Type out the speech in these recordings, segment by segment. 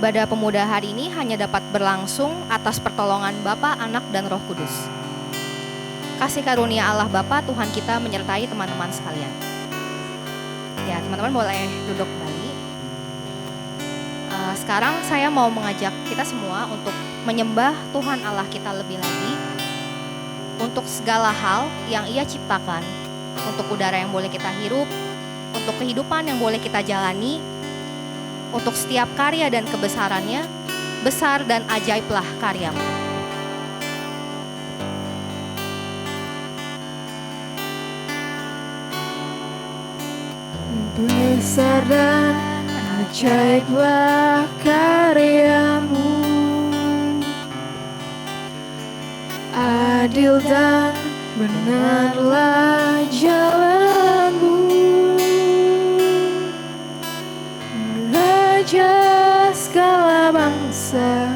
Ibadah pemuda hari ini hanya dapat berlangsung atas pertolongan Bapa, Anak, dan Roh Kudus. Kasih karunia Allah Bapa Tuhan kita menyertai teman-teman sekalian. Ya, teman-teman boleh duduk kembali. Sekarang saya mau mengajak kita semua untuk menyembah Tuhan Allah kita lebih lagi untuk segala hal yang Ia ciptakan, untuk udara yang boleh kita hirup, untuk kehidupan yang boleh kita jalani, untuk setiap karya dan kebesarannya, besar dan ajaiblah karyamu. Besar dan ajaiblah karyamu, adil dan benarlah jalanmu, Raja segala bangsa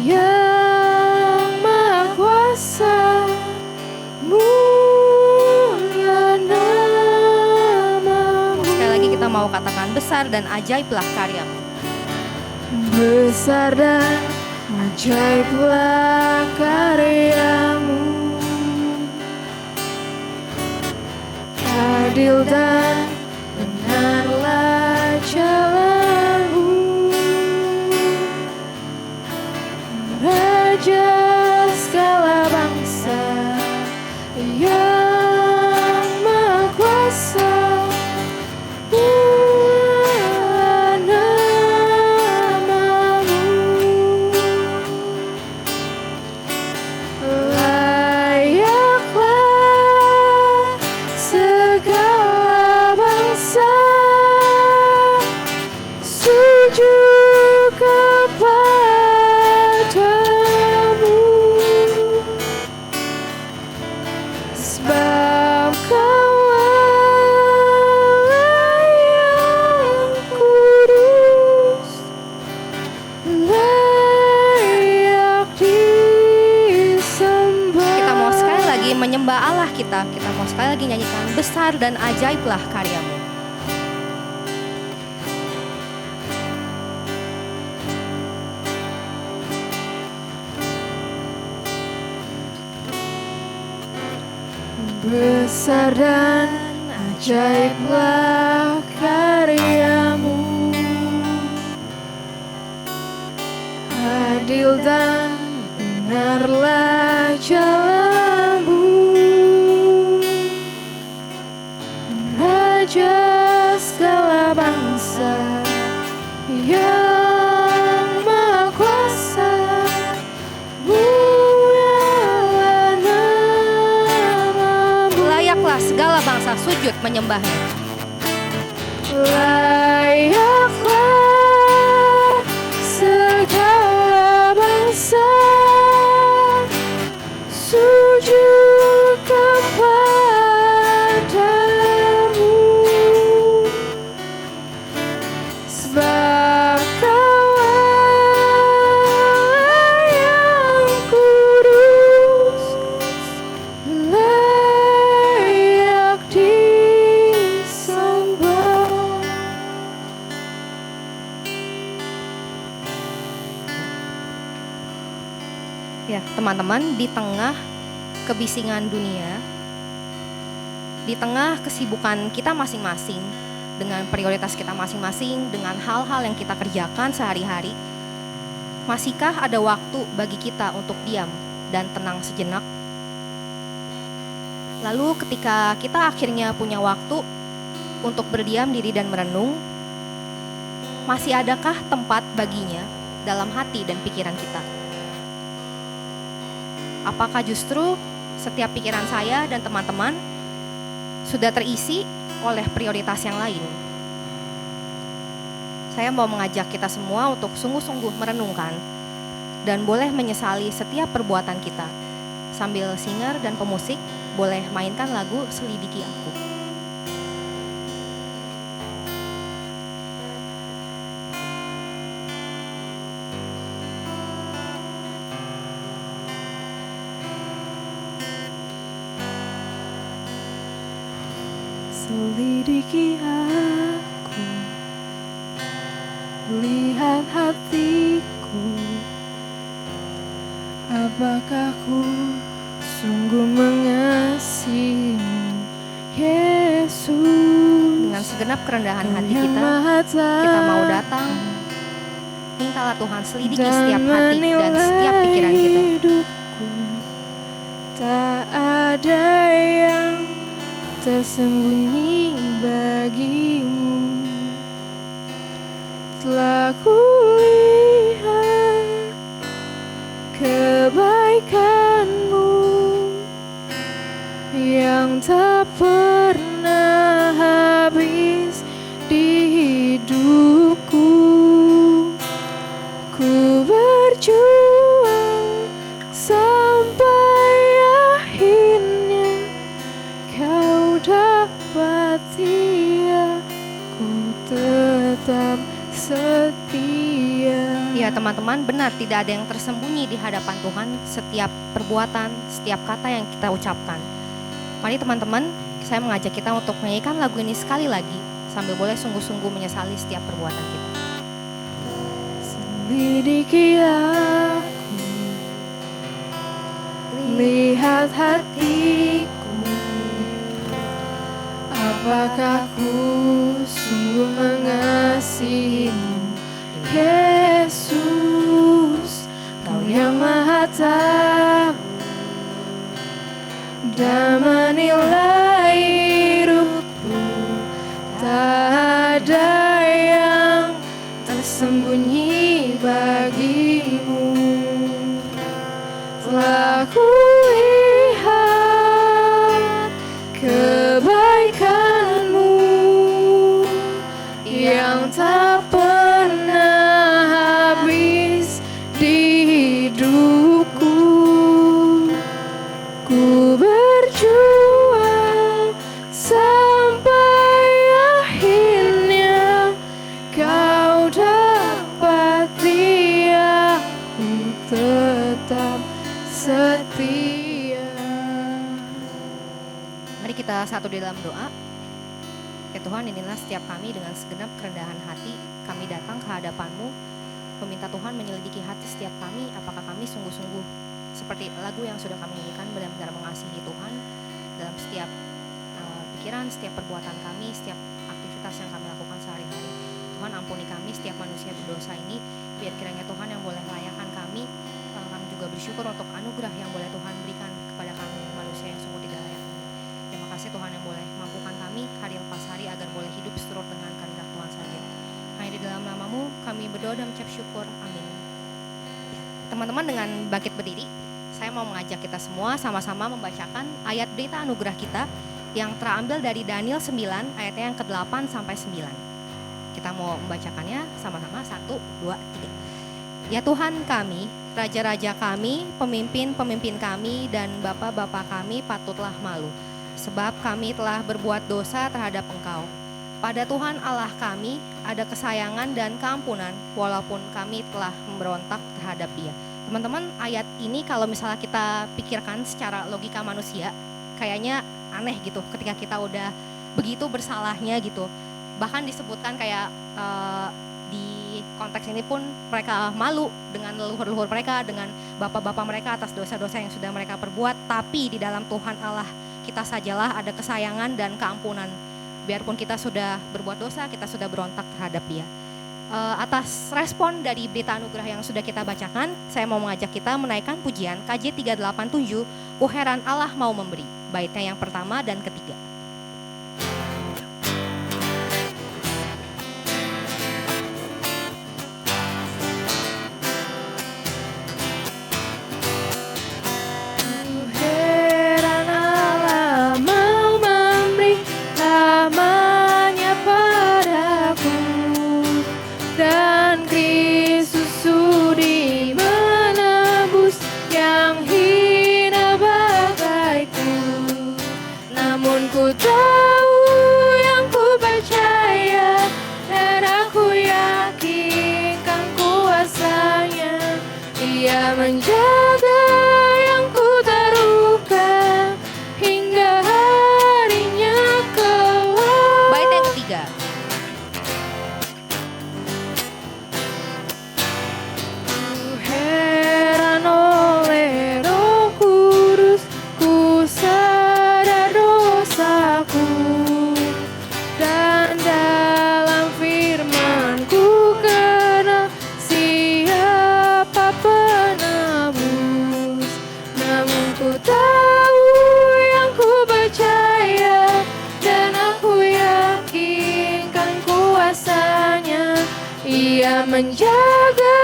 yang Maha Kuasa, mulia namamu. Sekali lagi kita mau katakan besar dan ajaiblah karyamu. Besar dan ajaiblah karyamu, adil dan benarlah jalanmu, Raja segala bangsa yang Maha Kuasa, menyembah Allah kita mau sekali lagi nyanyikan besar dan ajaiblah karyamu. Besar dan ajaiblah karyamu, adil dan benarlah jalanmu, Raja segala bangsa yang Maha Kuasa, mulialah namamu. Layaklah segala bangsa sujud menyembahnya. Layaklah segala bangsa sujud kepadamu, sebab Kaulah yang kudus, layak disembah. Ya, teman-teman, di tengah kebisingan dunia, di tengah kesibukan kita masing-masing, dengan prioritas kita masing-masing, dengan hal-hal yang kita kerjakan sehari-hari, masihkah ada waktu bagi kita untuk diam dan tenang sejenak? Lalu ketika kita akhirnya punya waktu untuk berdiam diri dan merenung, masih adakah tempat baginya dalam hati dan pikiran kita? Apakah justru setiap pikiran saya dan teman-teman sudah terisi oleh prioritas yang lain? Saya mau mengajak kita semua untuk sungguh-sungguh merenungkan dan boleh menyesali setiap perbuatan kita. Sambil singer dan pemusik boleh mainkan lagu Selidiki Aku. Selidiki aku, lihat hatiku, apakah ku sungguh mengasihimu, Yesus. Dengan segenap kerendahan hati Yang kita, Maha kita mau Tahu datang. Mintalah Tuhan selidiki dan setiap hati dan setiap pikiran kita. menilai hidupku. Tak ada yang tersembunyi bagimu. Telah kulihat kebaikanmu yang tak pernah habis di hidupku. Ku berjuang sampai akhirnya kau dapati aku tetap setia. Ya teman-teman, benar tidak ada yang tersembunyi di hadapan Tuhan. Setiap perbuatan, setiap kata yang kita ucapkan. Mari teman-teman, saya mengajak kita untuk menyanyikan lagu ini sekali lagi, sambil boleh sungguh-sungguh menyesali setiap perbuatan kita. Selidiki aku, lihat hatiku, apakah ku sungguh mengasihimu, Yesus. Kau yang Maha Tahu dan menilai hidupku. Tak ada yang tersembunyi bagimu. Telah kulihat kebaikanmu yang tak pernah habis di hidupku. Ku berjuang sampai akhirnya kau dapati aku tetap setia. Mari kita satu di dalam doa. Ya Tuhan, inilah setiap kami dengan segenap kerendahan hati. Kami datang ke hadapan-Mu, meminta Tuhan menyelidiki hati setiap kami. Apakah kami sungguh-sungguh seperti lagu yang sudah kami nyanyikan, benar-benar mengasihi Tuhan dalam setiap pikiran, setiap perbuatan kami, setiap aktivitas yang kami lakukan sehari-hari. Tuhan, ampuni kami setiap manusia berdosa ini. Biar kiranya Tuhan yang boleh layakan kami. Kami juga bersyukur untuk anugerah yang boleh Tuhan berikan kepada kami, manusia yang sungguh tidak layak ini. Terima kasih Tuhan yang boleh mampukan kami hari lepas hari agar boleh hidup seturut dengan kehendak Tuhan saja. Hanya di dalam nama-Mu kami berdoa dan mengucap syukur. Amin. Teman-teman, dengan bangkit berdiri, saya mau mengajak kita semua sama-sama membacakan ayat berita anugerah kita yang terambil dari Daniel 9 ayatnya yang ke-8 sampai 9. Kita mau membacakannya sama-sama. 1, 2, 3. Ya Tuhan kami, raja-raja kami, pemimpin-pemimpin kami, dan bapak-bapak kami patutlah malu, sebab kami telah berbuat dosa terhadap Engkau. Pada Tuhan Allah kami ada kesayangan dan keampunan, walaupun kami telah memberontak terhadap Dia. Teman-teman, ayat ini kalau misalnya kita pikirkan secara logika manusia, kayaknya aneh gitu ketika kita udah begitu bersalahnya gitu. Bahkan disebutkan kayak di konteks ini pun mereka malu dengan leluhur-leluhur mereka, dengan bapak-bapak mereka atas dosa-dosa yang sudah mereka perbuat. Tapi di dalam Tuhan Allah kita sajalah ada kesayangan dan keampunan. Biarpun kita sudah berbuat dosa, kita sudah berontak terhadap Dia. Atas respon dari berita anugerah yang sudah kita bacakan, saya mau mengajak kita menaikkan pujian KJ 387, Ku heran Allah mau memberi, baitnya yang pertama dan ketiga. Ku tahu yang ku percaya, dan aku yakin kan kuasanya. Dia menjaga yang ku taruhkan hingga harinya kelak. Bait yang ketiga. Dia menjaga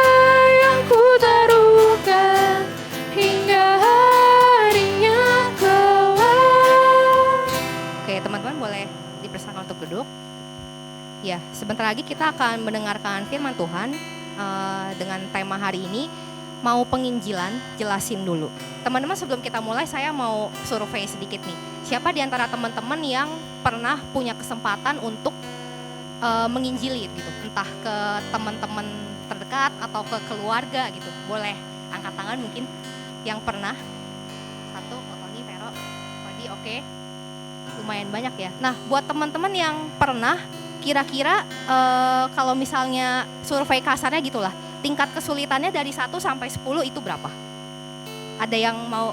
yang ku taruhkan hingga harinya kelak. Oke, teman-teman boleh dipersilakan untuk duduk. Ya, sebentar lagi kita akan mendengarkan firman Tuhan dengan tema hari ini, mau penginjilan, jelasin dulu. Teman-teman, sebelum kita mulai, saya mau survei sedikit nih. Siapa di antara teman-teman yang pernah punya kesempatan untuk menginjili gitu, entah ke teman-teman terdekat atau ke keluarga gitu? Boleh angkat tangan mungkin yang pernah. Satu, Tony, Vero, Wadi, oke. Lumayan banyak ya. Nah, buat teman-teman yang pernah, kira-kira kalau misalnya survei kasarnya gitulah, tingkat kesulitannya dari 1 sampai 10 itu berapa? Ada yang mau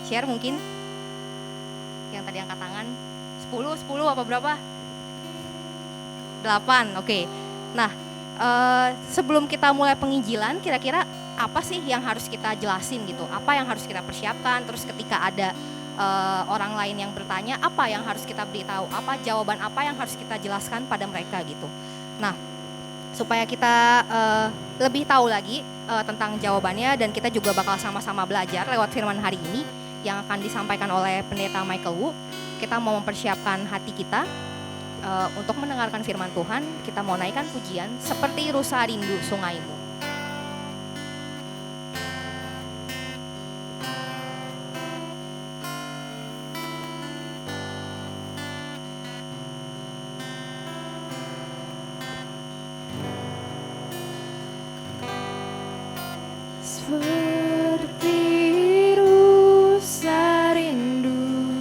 share mungkin? Yang tadi angkat tangan 10 apa berapa? 8, oke. Nah, sebelum kita mulai penginjilan, kira-kira apa sih yang harus kita jelasin gitu? Apa yang harus kita persiapkan? Terus ketika ada orang lain yang bertanya, apa yang harus kita beritahu? Apa jawaban apa yang harus kita jelaskan pada mereka gitu? Nah, supaya kita lebih tahu lagi tentang jawabannya, dan kita juga bakal sama-sama belajar lewat firman hari ini yang akan disampaikan oleh Pendeta Michael Wu. Kita mau mempersiapkan hati kita untuk mendengarkan firman Tuhan. Kita mau naikkan pujian Seperti Rusa Rindu Sungaimu. Seperti rusa rindu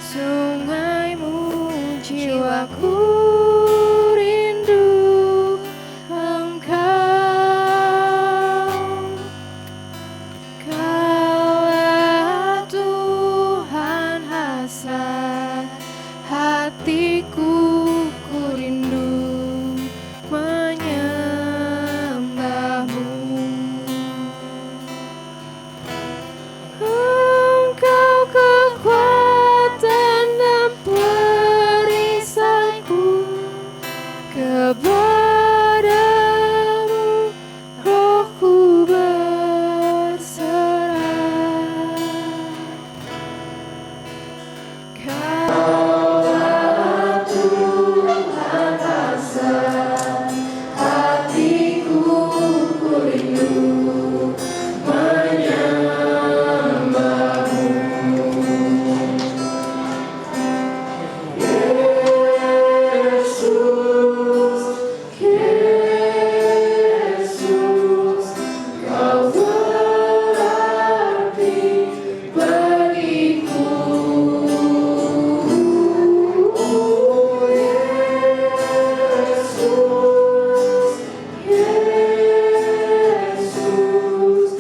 sungaimu, jiwaku rindu Engkau. Kaulah Tuhan hasrat hatiku, ku rindu menyembahmu. Engkau kekuatan dan perisaiku, kepadamu rohku berserah. Kaulah Tuhan hasrat hatiku, ku rindu menyembahmu. Yesus, Yesus, Kau berarti bagiku. Yesus,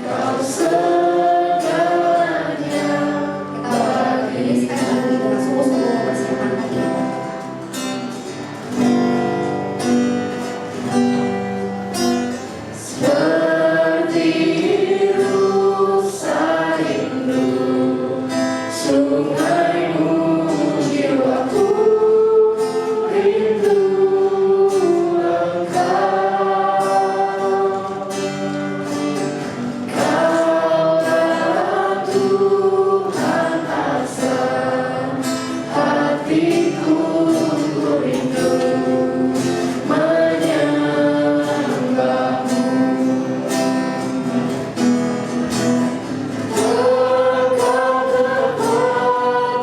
Kau segalanya bagi seperti rusa rindu sungaimu, jiwaku rindu Engkau. Kaulah Tuhan hasrat hatiku, ku rindu menyembahmu. Engkau kekuatan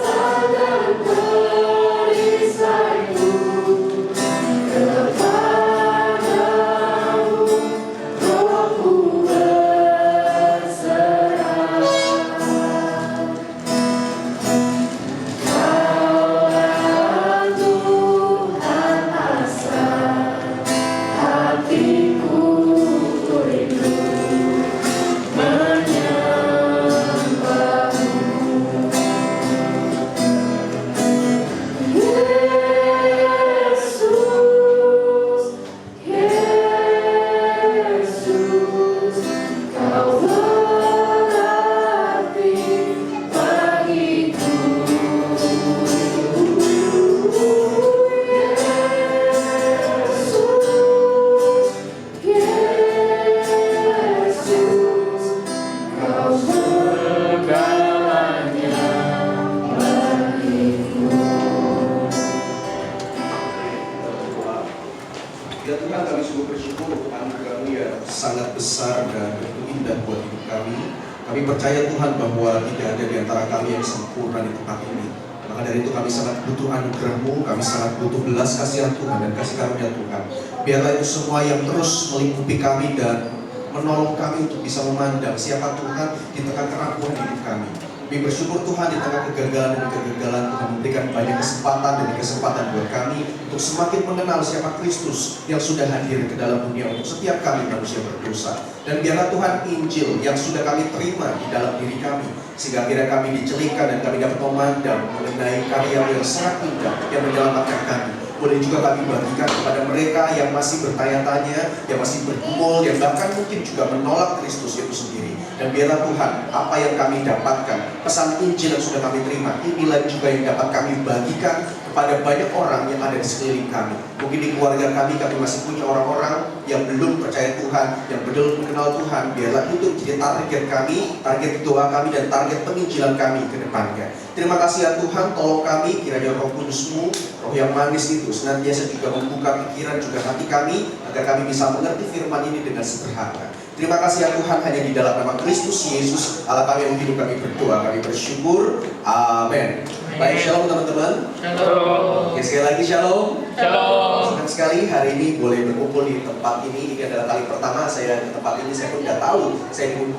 percaya Tuhan bahwa tidak ada di antara kami yang sempurna di tempat ini. Maka dari itu kami sangat butuh anugerah-Mu, kami sangat butuh belas kasihan Tuhan dan kasih karunia Tuhan. Biarlah itu semua yang terus melingkupi kami dan menolong kami untuk bisa memandang siapa Tuhan di tengah keraguan hidup kami. Kami bersyukur Tuhan di tengah kegagalan demi kegagalan Tuhan memberikan banyak kesempatan demi kesempatan buat kami untuk semakin mengenal siapa Kristus yang sudah hadir ke dalam dunia untuk setiap kami manusia berdosa. Dan biarlah Tuhan Injil yang sudah kami terima di dalam diri kami, sehingga akhirnya kami dicelingkan dan kami dapat memandang mengenai karya yang sangat indah yang menyelamatkan kami. Boleh juga kami bagikan kepada mereka yang masih bertanya-tanya, yang masih bergumul, yang bahkan mungkin juga menolak Kristus itu sendiri. Dan biarlah Tuhan, apa yang kami dapatkan, pesan Injil yang sudah kami terima, inilah juga yang dapat kami bagikan kepada banyak orang yang ada di sekeliling kami. Mungkin di keluarga kami masih punya orang-orang yang belum percaya Tuhan, yang belum mengenal Tuhan. Biarlah itu jadi target kami, target doa kami, dan target penginjilan kami ke depannya. Terima kasih ya Tuhan, tolong kami, kiranya Roh Kudus-Mu, Roh yang manis itu senantiasa juga membuka pikiran juga hati kami, agar kami bisa mengerti firman ini dengan sederhana. Terima kasih ya Tuhan, hanya di dalam nama Kristus Yesus Allah kami yang hidup, kami berdoa, kami bersyukur. Amin. Baik, shalom teman-teman. Shalom. Oke, sekali lagi shalom. Shalom. Senang sekali hari ini boleh berkumpul di tempat ini. Ini adalah kali pertama saya di tempat ini. Saya pun tidak tahu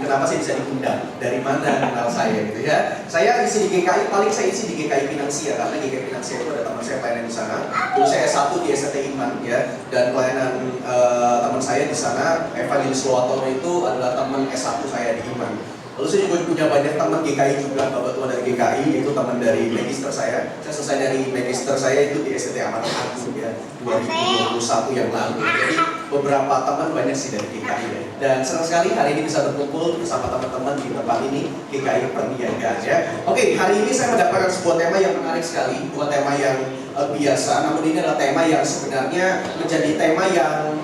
kenapa saya bisa diundang, dari mana kenal saya gitu ya. Saya isi di GKI, paling saya isi di GKI Finansia, karena GKI Finansia itu ada teman saya pelayanan di sana. Dulu saya S1 di ST Iman ya, dan pelayanan teman saya di sana, Evangelis Loatono itu adalah teman S1 saya di Iman. Lalu saya juga punya banyak teman GKI juga, bapak tua dari GKI, itu teman dari magister saya. Saya selesai dari magister saya itu di ST Amanat Agung ya, 2021 yang lalu. Jadi beberapa teman banyak sih dari GKI ya. Dan senang sekali hari ini bisa berkumpul bersama teman-teman di tempat ini, GKI Perniagaan ya. Oke, hari ini saya mendapatkan sebuah tema yang menarik sekali, bukan tema yang biasa, namun ini adalah tema yang sebenarnya menjadi tema yang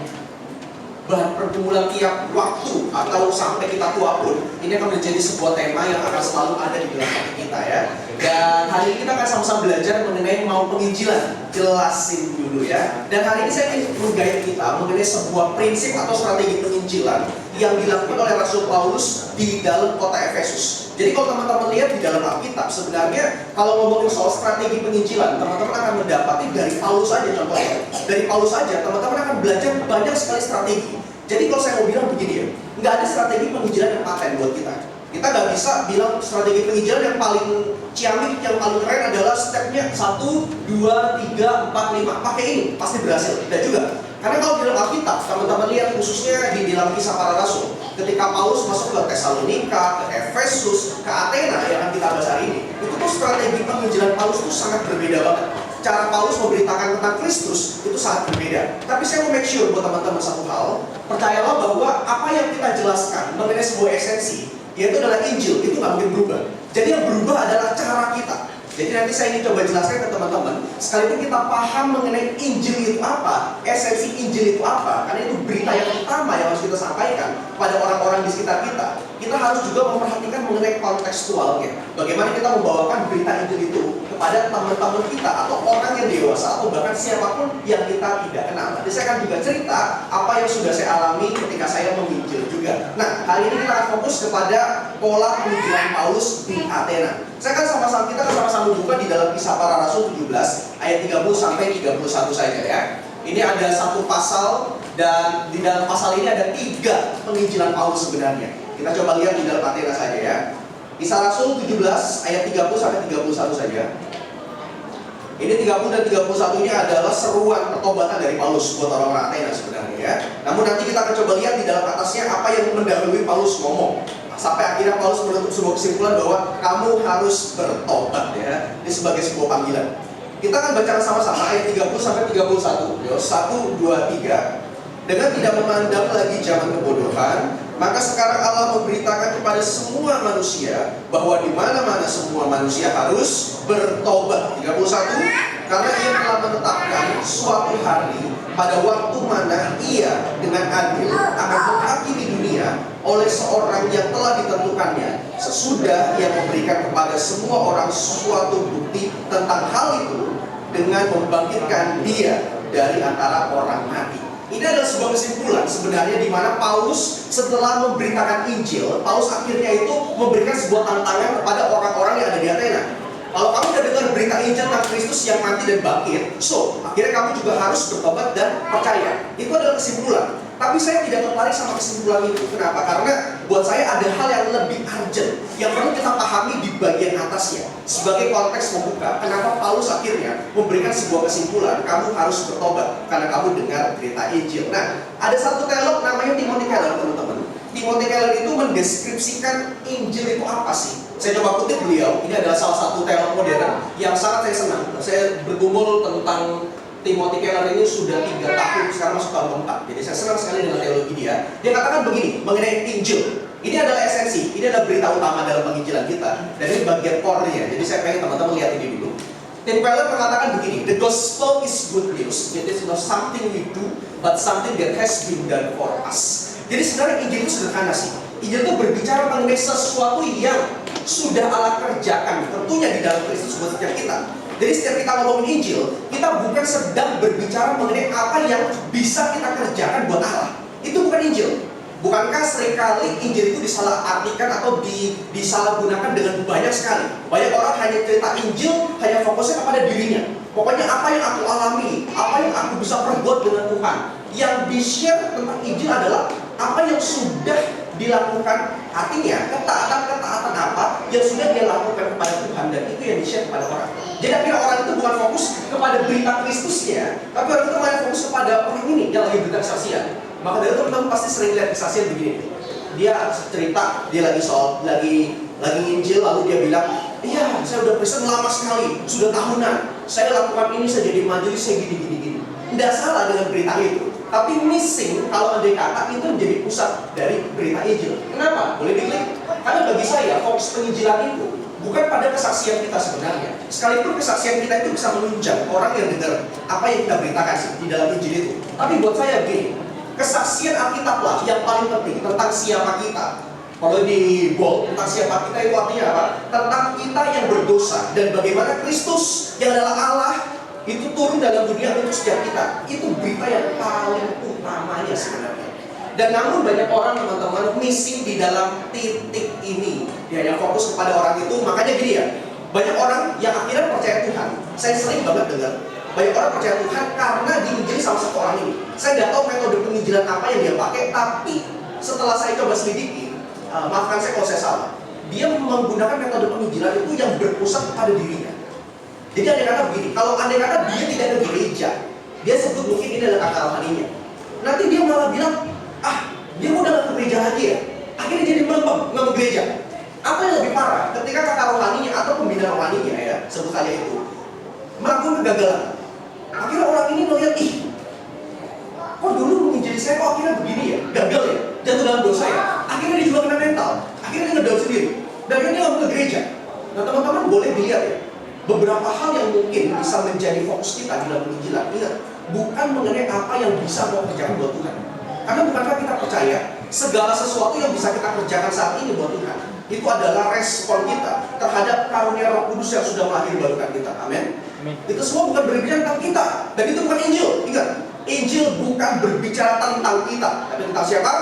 bahan pergumulan tiap waktu atau sampai kita tua pun, ini akan menjadi sebuah tema yang akan selalu ada di dalam hati kita ya. Dan hari ini kita akan sama-sama belajar mengenai mau penginjilan, jelasin dulu ya. Dan hari ini saya ingin menggait kita mengenai sebuah prinsip atau strategi penginjilan yang dilakukan oleh Rasul Paulus di dalam kota Efesus. Jadi kalau teman-teman lihat di dalam Alkitab, sebenarnya kalau ngomongin soal strategi penginjilan, teman-teman akan mendapati dari Paulus saja contohnya. Dari Paulus saja, teman-teman akan belajar banyak sekali strategi. Jadi kalau saya mau bilang begini ya, nggak ada strategi penginjilan yang paten buat kita. Kita nggak bisa bilang strategi penginjilan yang paling ciamik, yang paling keren adalah stepnya 1, 2, 3, 4, 5. Pakai ini, pasti berhasil. Tidak juga. Karena kalau di dalam Alkitab, teman-teman lihat khususnya di dalam Kisah Para Rasul, ketika Paulus masuk ke Tesalonika, ke Efesus, ke Athena yang akan kita bahas hari ini, itu tuh strategi penginjilan Paulus itu sangat berbeda banget. Cara Paulus memberitakan tentang Kristus itu sangat berbeda. Tapi saya mau make sure buat teman-teman satu hal, percayalah bahwa apa yang kita jelaskan mengenai sebuah esensi, yaitu adalah Injil, itu nggak mungkin berubah. Jadi yang berubah adalah cara kita. Jadi nanti saya ingin coba jelaskan ke teman-teman, sekalipun kita paham mengenai Injil itu apa, esensi Injil itu apa, karena itu berita yang utama yang harus kita sampaikan pada orang-orang di sekitar kita. Kita harus juga memperhatikan mengenai kontekstualnya. Bagaimana kita membawakan berita Injil itu kepada teman-teman kita atau orang yang dewasa atau bahkan siapapun yang kita tidak kenal. Nanti saya akan juga cerita apa yang sudah saya alami ketika saya menginjil juga. Nah, hari ini kita akan fokus kepada pola penginjilan Paulus di Athena. Kita akan sama-sama buka di dalam Kisah Para Rasul 17 ayat 30 sampai 31 saja ya. Ini ada satu pasal dan di dalam pasal ini ada 3 penginjilan Paulus sebenarnya. Kita coba lihat di dalam Athena saja ya. Kisah Rasul 17 ayat 30 sampai 31 saja. Ini 30 dan 31 ini adalah seruan pertobatan dari Paulus buat orang-orang Athena sebenarnya ya. Namun nanti kita akan coba lihat di dalam atasnya apa yang mendahului Paulus ngomong. Sampai akhirnya Paulus menutup sebuah kesimpulan bahwa kamu harus bertobat ya. Ini sebagai sebuah panggilan. Kita akan baca sama-sama ayat 30 sampai 31. Yo, 1, 2, 3. Dengan tidak memandang lagi zaman kebodohan, maka sekarang Allah memberitakan kepada semua manusia bahwa di mana-mana semua manusia harus bertobat. 31. Karena Ia telah menetapkan suatu hari pada waktu mana Ia dengan adil akan menghakimi dunia oleh seorang yang telah ditentukannya, sesudah Ia memberikan kepada semua orang suatu bukti tentang hal itu dengan membangkitkan Dia dari antara orang mati. Ini adalah sebuah kesimpulan sebenarnya di mana Paulus setelah memberitakan Injil, Paulus akhirnya itu memberikan sebuah tantangan kepada orang-orang yang ada di Athena. Kalau kamu udah dengar berita Injil tentang Kristus yang mati dan bangkit, akhirnya kamu juga harus bertobat dan percaya. Itu adalah kesimpulan. Tapi saya tidak tertarik sama kesimpulan itu. Kenapa? Karena buat saya ada hal yang lebih urgent yang perlu kita pahami di bagian atasnya. Sebagai konteks membuka, kenapa Paulus akhirnya memberikan sebuah kesimpulan, kamu harus bertobat karena kamu dengar berita Injil. Nah, ada satu teolog namanya Timothy Keller, teman-teman. Timothy Keller itu mendeskripsikan Injil itu apa sih? Saya coba kutip beliau. Ini adalah salah satu teolog modern yang sangat saya senang. Saya bergumul tentang Timothy Keller ini sudah 3 tahun, sekarang masuk tahun keempat. Jadi saya senang sekali dengan teologi dia. Dia katakan begini mengenai Injil. Ini adalah esensi, ini adalah berita utama dalam penginjilan kita. Dan ini bagian core-nya. Jadi saya pengen teman-teman lihat ini dulu. Tim Keller mengatakan begini, the gospel is good news. It is not something we do, but something that has been done for us. Jadi sebenarnya Injil itu sederhana sih. Injil itu berbicara mengenai sesuatu yang sudah Allah kerjakan, tentunya di dalam Kristus buat setiap kita. Jadi setiap kita ngomongin Injil, kita bukan sedang berbicara mengenai apa yang bisa kita kerjakan buat Allah. Itu bukan Injil. Bukankah seringkali Injil itu disalahartikan atau disalahgunakan dengan banyak sekali? Banyak orang hanya cerita Injil, hanya fokusnya kepada dirinya. Pokoknya apa yang aku alami, apa yang aku bisa perbuat dengan Tuhan. Yang di-share tentang Injil adalah apa yang sudah dilakukan, artinya ketaatan apa yang sudah dia lakukan kepada Tuhan, dan itu yang di-share kepada orang. Jadi akhirnya orang itu bukan fokus kepada berita Kristusnya, tapi orang itu malah fokus kepada orang ini yang lagi berita kesaksian. Maka dari itu teman-teman pasti sering lihat kesaksian begini. Dia cerita, dia lagi Injil, lalu dia bilang, iya saya udah Kristen lama sekali, sudah tahunan, saya lakukan ini, saya jadi majelis, saya gini. Tidak salah dengan berita itu, tapi missing kalau andai kata itu menjadi pusat dari berita Injil. Kenapa? Boleh diklik? Karena bagi saya fokus penginjilan itu bukan pada kesaksian kita sebenarnya. Sekalipun kesaksian kita itu bisa menunjang orang yang dengar apa yang kita beritakan sih di dalam Injil itu. Tapi buat saya gini, kesaksian Alkitab lah yang paling penting tentang siapa kita. Kalau di bold, tentang siapa kita itu artinya apa? Tentang kita yang berdosa dan bagaimana Kristus yang adalah Allah itu turun dalam dunia untuk setiap kita. Itu berita yang paling utamanya sebenarnya. Dan namun banyak orang, teman-teman, missing di dalam titik ini. Dia yang fokus kepada orang itu. Makanya gini ya, banyak orang yang akhirnya percaya Tuhan. Saya sering banget dengar banyak orang percaya Tuhan karena diinjili sama satu orang ini. Saya nggak tahu metode penginjilan apa yang dia pakai, tapi setelah saya coba selidiki, maafkan saya kalau saya salah, dia menggunakan metode penginjilan itu yang berpusat kepada dirinya. Jadi andai kata begini, kalau andai kata dia tidak ada gereja, dia sebut mungkin ini adalah kata rohaninya. Nanti dia malah bilang, dia udah gak ke gereja lagi ya. Akhirnya jadi melempem, nggak ke gereja. Apa yang lebih parah, ketika kata rohaninya atau pembina rohaninya ya, sebutannya itu melakukan kegagalan. Akhirnya orang ini melihat, kok dulu menginjili saya kok akhirnya begini ya, gagal ya, jatuh dalam dosa ya. Akhirnya dia juga kena mental, akhirnya dia ngedown sendiri. Dan akhirnya dia nggak ke gereja. Nah teman-teman boleh dilihat ya, beberapa hal yang mungkin bisa menjadi fokus kita di dalam penginjilan. Ingat, bukan mengenai apa yang bisa mau kerjakan buat Tuhan. Karena bukankah kita percaya segala sesuatu yang bisa kita kerjakan saat ini buat Tuhan, itu adalah respon kita terhadap karunia Roh Kudus yang sudah melahirkan kita. Amin. Itu semua bukan berbicara tentang kita, dan itu bukan Injil. Ingat, Injil bukan berbicara tentang kita, tapi tentang siapa?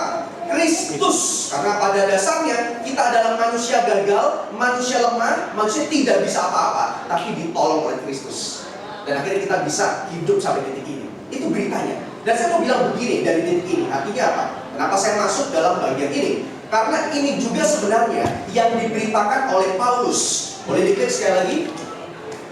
Kristus. Karena pada dasarnya kita adalah manusia gagal, manusia lemah, manusia tidak bisa apa-apa, tapi ditolong oleh Kristus. Dan akhirnya kita bisa hidup sampai titik ini. Itu beritanya. Dan saya mau bilang begini dari titik ini, artinya apa? Kenapa saya masuk dalam bagian ini? Karena ini juga sebenarnya yang diberitakan oleh Paulus. Boleh diklik sekali lagi?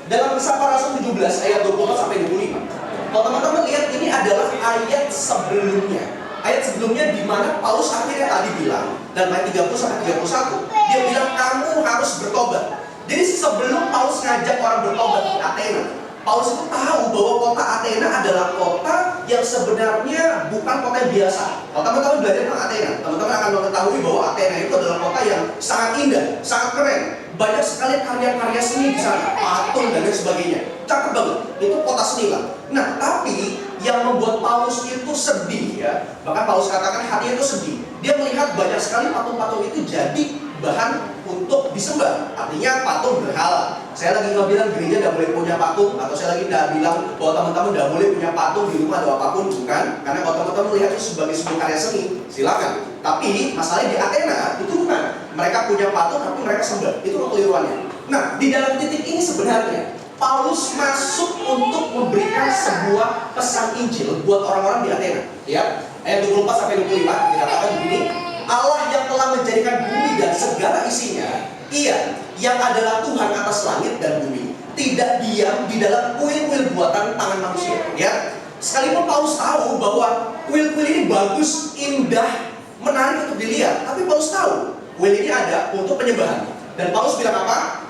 Dalam Kisah Para Rasul 17 ayat 24 sampai 25. Kalau teman-teman lihat, ini adalah ayat sebelumnya. Ayat sebelumnya di mana Paulus akhirnya tadi bilang, dan ayat 30 sampai 31, dia bilang kamu harus bertobat. Jadi sebelum Paulus ngajak orang bertobat di Athena, Paulus itu tahu bahwa kota Athena adalah kota yang sebenarnya bukan kota yang biasa. Kalau teman-teman belajar tentang Athena, teman-teman akan mengetahui bahwa Athena itu adalah kota yang sangat indah, sangat keren. Banyak sekali karya-karya seni di sana, patung dan lain sebagainya. Cakep banget, itu kota seni lah. Nah, tapi yang membuat Paulus itu sedih ya, bahkan Paulus katakan hatinya itu sedih. Dia melihat banyak sekali patung-patung itu jadi bahan untuk disembah. Artinya patung berhala. Saya lagi nggak bilang gereja nggak boleh punya patung, atau saya lagi nggak bilang bahwa teman-teman nggak boleh punya patung di rumah atau apapun, bukan. Karena kalau teman-teman melihat itu sebagai sebuah karya seni, silakan. Tapi masalahnya di Athena itu bukan. Mereka punya patung tapi mereka sembah. Itu kekeliruannya. Nah, di dalam titik ini sebenarnya Paulus masuk untuk memberikan sebuah pesan Injil buat orang-orang di Athena. Ya, ayat 24 sampai 25 dikatakan begini. Allah yang telah menjadikan bumi dan segala isinya, Ia yang adalah Tuhan atas langit dan bumi, tidak diam di dalam kuil-kuil buatan tangan manusia. Ya, sekalipun Paulus tahu bahwa kuil-kuil ini bagus, indah, menarik untuk dilihat, tapi Paulus tahu kuil ini ada untuk penyembahan. Dan Paulus bilang apa?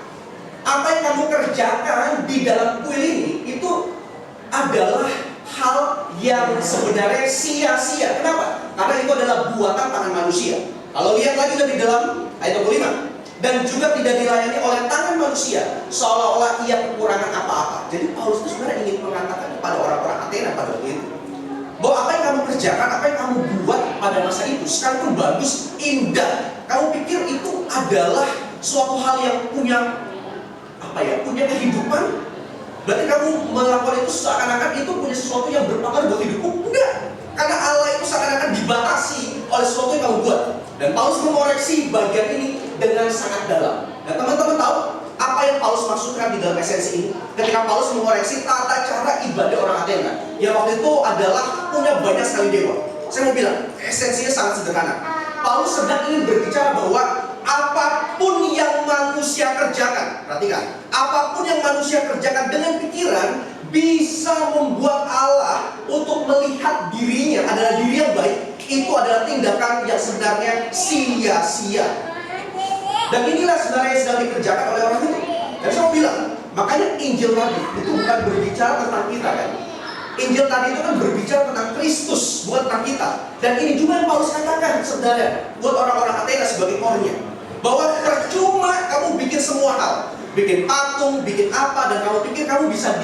Apa yang kamu kerjakan di dalam kuil ini itu adalah hal yang sebenarnya sia-sia. Kenapa? Karena itu adalah buatan tangan manusia. Kalau lihat lagi lebih dalam ayat 25, dan juga tidak dilayani oleh tangan manusia, seolah-olah ia kekurangan apa-apa. Jadi Paulus itu sebenarnya ingin mengatakan kepada orang-orang Athena pada waktu itu, bahwa apa yang kamu kerjakan, apa yang kamu buat pada masa itu, sekalipun bagus, indah, kamu pikir itu adalah suatu hal yang punya punya kehidupan. Berarti kamu melakukan itu seakan-akan itu punya sesuatu yang berpengaruh buat hidupmu. Enggak. Karena Allah itu seakan-akan dibatasi oleh sesuatu yang kamu buat. Dan Paulus mengoreksi bagian ini dengan sangat dalam. Dan teman-teman tahu apa yang Paulus maksudkan di dalam esensi ini? Ketika Paulus mengoreksi tata cara ibadah orang Athena, yang waktu itu adalah punya banyak sekali dewa. Saya mau bilang, esensinya sangat sederhana. Paulus sedang ingin berbicara bahwa apapun yang manusia kerjakan, perhatikan, apapun yang manusia kerjakan dengan pikiran bisa membuat Allah untuk melihat dirinya adalah diri yang baik. Itu adalah tindakan yang sebenarnya sia-sia. Dan inilah sebenarnya yang sedang dikerjakan oleh orang itu. Dan saya mau bilang, makanya Injil tadi itu bukan berbicara tentang kita kan. Injil tadi itu kan berbicara tentang Kristus, bukan tentang kita. Dan ini juga yang Paulus katakan sebenarnya buat orang-orang Athena sebagai core-nya, bahwa percuma kamu bikin semua hal, bikin patung, bikin apa, dan kamu pikir kamu bisa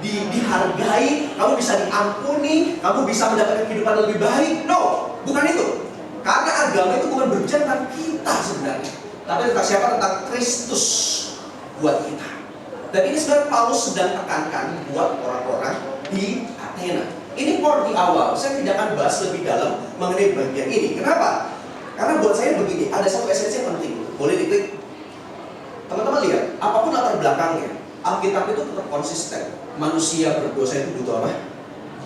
dihargai, kamu bisa diampuni, kamu bisa mendapatkan kehidupan yang lebih baik. No, bukan itu. Karena agama itu bukan berbicara tentang kita sebenarnya, tapi tentang siapa? Tentang Kristus buat kita. Dan ini sebenarnya Paulus sedang tekankan buat orang-orang di Athena. Ini core di awal. Saya tidak akan bahas lebih dalam mengenai bagian ini. Kenapa? Karena buat saya begini, ada satu esensi yang penting. Boleh diklik. Teman-teman lihat, apapun latar belakangnya, Alkitab itu tetap konsisten. Manusia berdosa itu butuh apa?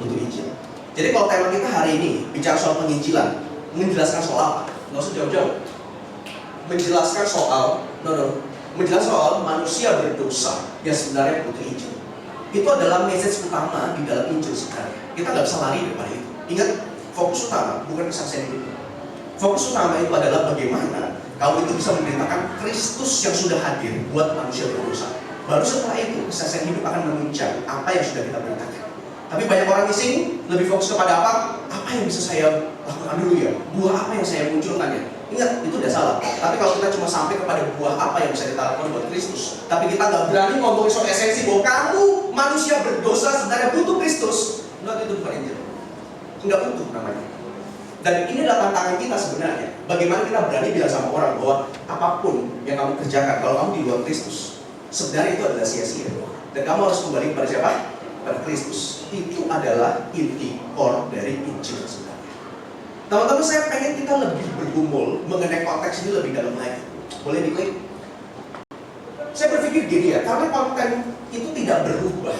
Butuh Injil. Jadi kalau tema kita hari ini bicara soal penginjilan, menjelaskan soal apa? Nggak usah jauh-jauh. Menjelaskan soal, menjelaskan soal manusia berdosa yang sebenarnya butuh Injil. Itu adalah message utama di dalam Injil sebenarnya. Kita nggak bisa lari daripada itu. Ingat, fokus utama bukan kesaksian hidup. Fokus utama itu adalah bagaimana kamu itu bisa memberitakan Kristus yang sudah hadir buat manusia berdosa. Baru setelah itu kesaksian hidup akan menunjang apa yang sudah kita beritakan. Tapi banyak orang di sini lebih fokus kepada apa? Apa yang bisa saya lakukan dulu ya? Buah apa yang saya munculkan ya? Ingat, itu tidak salah. Tapi kalau kita cuma sampai kepada buah apa yang bisa kita lakukan buat Kristus, tapi kita nggak berani ngomongin soal esensi bahwa kamu manusia berdosa sebenarnya butuh Kristus, enggak, itu bukan Injil. Enggak butuh namanya. Dan ini adalah tantangan kita sebenarnya. Bagaimana kita berani bilang sama orang bahwa apapun yang kamu kerjakan, kalau kamu di luar Kristus, sebenarnya itu adalah sia-sia. Dan kamu harus kembali kepada siapa? Pada Kristus. Itu adalah inti core dari Injil sebenarnya. Teman-teman, saya pengen kita lebih bergumul mengenai konteks ini lebih dalam lagi. Boleh diklik? Saya berpikir gini ya, karena konten itu tidak berubah,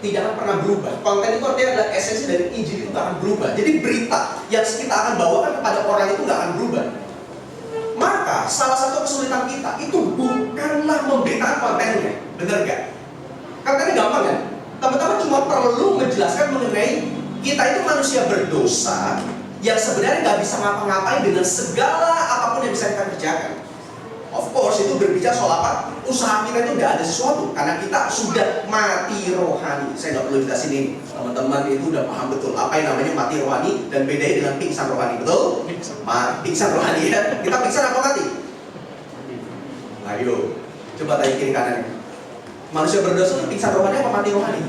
tidak akan pernah berubah. Konten itu artinya adalah esensi dari Injil itu tidak akan berubah. Jadi berita yang kita akan bawakan kepada orang itu tidak akan berubah. Maka salah satu kesulitan kita itu bukanlah memberitakan kontennya, benar gak? Kontennya gampang kan? Teman-teman cuma perlu menjelaskan mengenai kita itu manusia berdosa yang sebenarnya nggak bisa ngapa-ngapain dengan segala apapun yang bisa kita kerjakan. Of course itu berbicara soal apa? Usaha kita itu nggak ada sesuatu karena kita sudah mati rohani. Saya nggak perlu jelasin ini, teman-teman itu udah paham betul apa yang namanya mati rohani dan bedanya dengan pingsan rohani, betul? Pingsan rohani ya. Kita pingsan apa mati? Ayo, coba tanya kiri kanan. Manusia berdosa itu pingsan rohani apa mati rohani?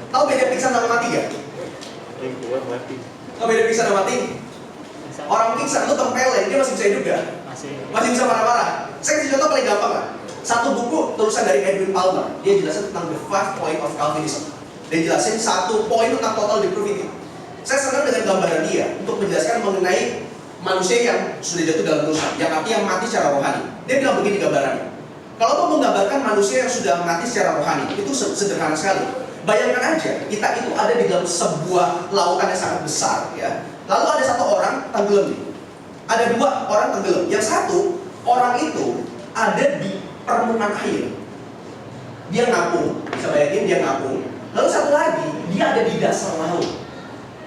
Tahu beda pingsan sama mati gak? Tahu beda pingsan sama mati? Orang pingsan itu tempeleng, dia masih bisa hidup gak? Masih bisa marah-marah. Saya kasih contoh paling gampang lah. Satu buku tulisan dari Edwin Palmer, dia jelasin tentang the 5 point of Calvinism. Dia jelasin 1 poin tentang total depravity. Saya senang dengan gambaran dia untuk menjelaskan mengenai manusia yang sudah jatuh dalam dosa, yang artinya mati secara rohani. Dia bilang begini gambarannya. Kalau mau menggambarkan manusia yang sudah mati secara rohani, itu sederhana sekali. Bayangkan aja, kita itu ada di dalam sebuah lautan yang sangat besar, ya. Lalu ada satu orang tenggelam. Ada 2 orang tenggelam. Yang satu orang itu ada di permukaan air. Dia ngapung, bisa bayangin dia ngapung. Lalu satu lagi, dia ada di dasar laut.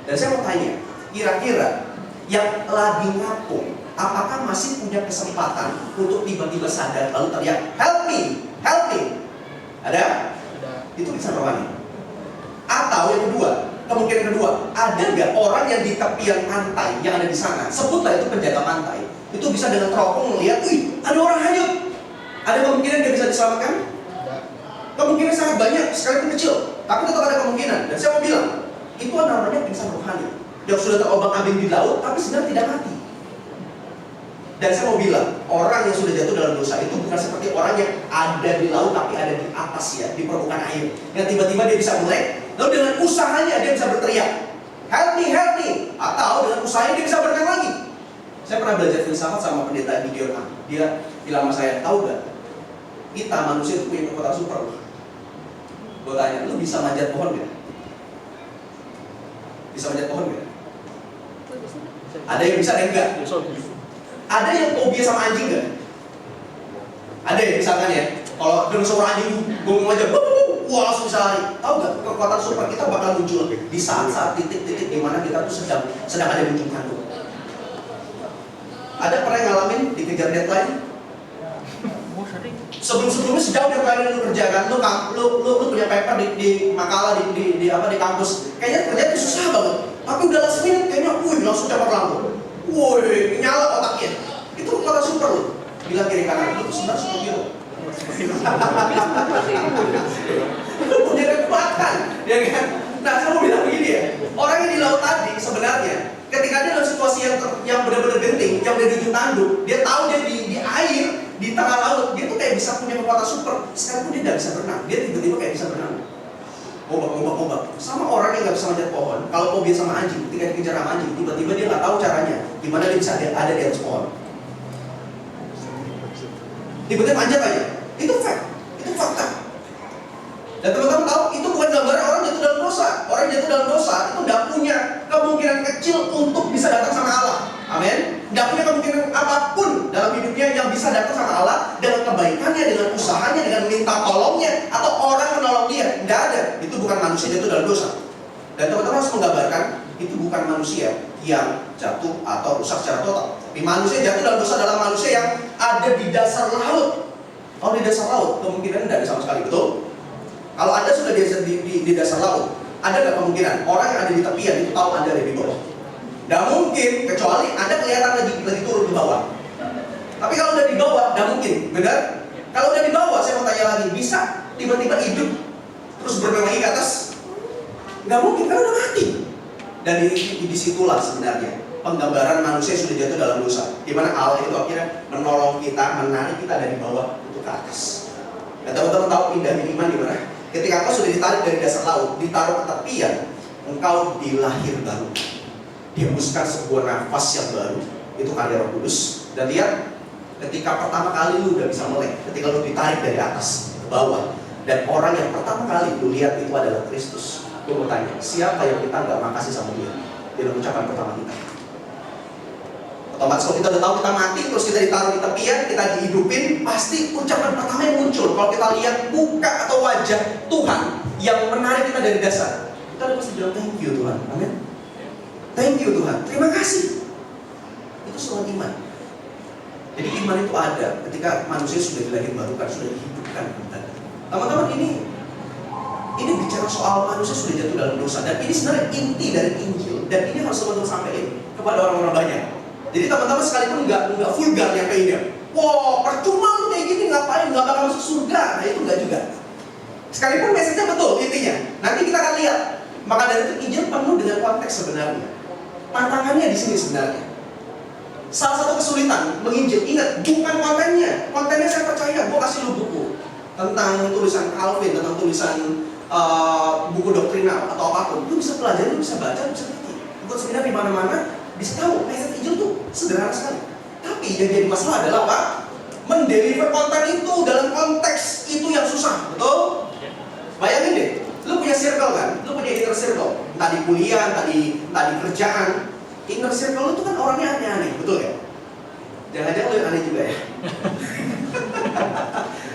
Dan saya mau tanya, kira-kira yang lagi ngapung, apakah masih punya kesempatan untuk tiba-tiba sadar lalu teriak, help me, help me? Ada? Itu bisa rohani. Atau yang kedua, kemungkinan kedua, ada nggak orang yang di tepian pantai yang ada di sana, sebutlah itu penjaga pantai, itu bisa dengan teropong melihat, wih, ada orang hanyut. Ada kemungkinan dia bisa diselamatkan? Kemungkinan sangat banyak, sekalipun kecil, tapi tetap ada kemungkinan. Dan saya mau bilang, itu namanya pingsan rohani yang sudah terombang-ambing di laut, tapi sebenarnya tidak mati. Dan saya mau bilang, orang yang sudah jatuh dalam dosa itu bukan seperti orang yang ada di laut tapi ada di atas, ya, di permukaan air. Yang tiba-tiba dia bisa melek, lalu dengan usahanya dia bisa berteriak, help me, help me. Atau dengan usahanya dia bisa berenang lagi. Saya pernah belajar filsafat sama pendeta Gideon A. Dia bilang sama saya, tahu gak, kita manusia itu punya kekuatan super. Gue tanya, lu bisa manjat pohon gak? Bisa manjat pohon gak? Ada yang bisa, ada yang enggak? Ada yang fobia sama anjing gak? Ada ya, misalkan ya, kalau dengan suara anjing gonggong aja, wah langsung bisa lari. Tahu gak, kekuatan super kita bakal muncul di saat-saat titik-titik di mana kita tuh sedang ada di ujung tanduk. Ada pernah yang ngalamin dikejar deadline? Sebelum-sebelumnya sejauh deadline yang lu kerjakan, lu punya paper di makalah di kampus, kayaknya kerja itu susah banget. Tapi udah last minute kayaknya, langsung cepat lampu. Nyala otaknya. Itu kekuatan super loh. Bilang kiri kanan, itu sebenarnya superhero. Punya kekuatan, ya kan? Nah, saya mau bilang begini ya. Orang yang di laut tadi sebenarnya, ketika dia dalam situasi yang benar-benar genting, yang udah di ujung tanduk, dia tahu dia di air, di tengah laut, dia tuh kayak bisa punya kekuatan super. Sekalipun dia nggak bisa berenang, dia tiba-tiba kayak bisa berenang. Ombak. Sama orang yang nggak bisa manjat pohon, kalau fobia sama anjing, ketika dikejar sama anjing, tiba-tiba dia nggak tahu caranya, gimana dia bisa ada di atas pohon. Tiba-tiba manjat aja, itu fact, itu fakta. Dan teman-teman tahu, itu bukan gambaran orang jatuh dalam dosa. Orang jatuh dalam dosa itu nggak punya kemungkinan kecil untuk bisa datang sama Allah. Amin. Nggak punya kemungkinan apapun dalam hidupnya yang bisa datang sama Allah dengan kebaikannya, dengan usahanya, dengan minta tolongnya, atau orang menolong dia. Nggak ada. Itu bukan manusia jatuh dalam dosa. Dan teman-teman harus menggambarkan, itu bukan manusia yang jatuh atau rusak secara total. Tapi manusia jatuh dalam dosa adalah manusia yang ada di dasar laut. Kalau di dasar laut, kemungkinan tidak ada sama sekali, betul? Kalau Anda sudah di dasar laut, ada nggak kemungkinan orang yang ada di tepian itu tahu Anda ada di bawah? Nggak mungkin, kecuali Anda kelihatan lagi turun ke bawah. Tapi kalau udah di bawah, nggak mungkin, benar? Kalau udah di bawah, saya mau tanya lagi, bisa tiba-tiba hidup terus berenang lagi ke atas? Nggak mungkin, karena udah mati. Dan disitulah sebenarnya penggambaran manusia sudah jatuh dalam dosa, di mana Allah itu akhirnya menolong kita, menarik kita dari bawah untuk ke atas. Dan teman-teman tahu indahnya iman di mana? Ketika engkau sudah ditarik dari dasar laut, ditaruh ke tepian, engkau dilahir baru. Dihembuskan sebuah nafas yang baru, itu karya Roh Kudus. Dan lihat, ketika pertama kali lu udah bisa melek, ketika lu ditarik dari atas ke bawah, dan orang yang pertama kali lu lihat itu adalah Kristus. Gue mau tanya, siapa yang kita nggak makasih sama dia? Dalam ucapan pertama kita. Otomatis kalau kita udah tahu kita mati, terus kita ditaruh di tepian, kita dihidupin, pasti ucapan pertama yang muncul kalau kita lihat muka atau wajah Tuhan yang menarik kita dari dasar, kita pasti bilang thank you Tuhan, amin. Thank you Tuhan, terima kasih. Itu soal iman. Jadi iman itu ada ketika manusia sudah dilahirbarukan, sudah dihidupkan. Teman-teman, ini bicara soal manusia sudah jatuh dalam dosa, dan ini sebenarnya inti dari Injil, dan ini harus teman-teman sampaikan kepada orang-orang banyak. Jadi teman-teman sekalipun nggak vulgar nyampeinnya. Wah, percuma lu kayak gini, ngapain, nggak bakal masuk surga. Nah itu nggak juga. Sekalipun message-nya betul intinya. Nanti kita akan lihat. Maka dari itu Injil penuh dengan konteks sebenarnya. Tantangannya di sini sebenarnya. salah satu kesulitan menginjil, ingat, bukan kontennya. Kontennya saya percaya, gue kasih lu buku tentang tulisan Calvin, tentang tulisan buku doktrinal atau apapun, lu bisa pelajari, lu bisa baca, lu bisa ngerti. Ikut seminar di mana-mana, bisa tahu mindset Injil tuh sederhana sekali. Tapi yang jadi masalah adalah apa? Mendeliver konten itu dalam konteks itu yang susah, betul? Bayangin deh, lu punya circle kan? Lu punya inner circle, entah di kuliah, entah di kerjaan. Inner circle lu tuh kan orangnya aneh-aneh, betul ya? Jangan-jangan lu yang aneh juga ya?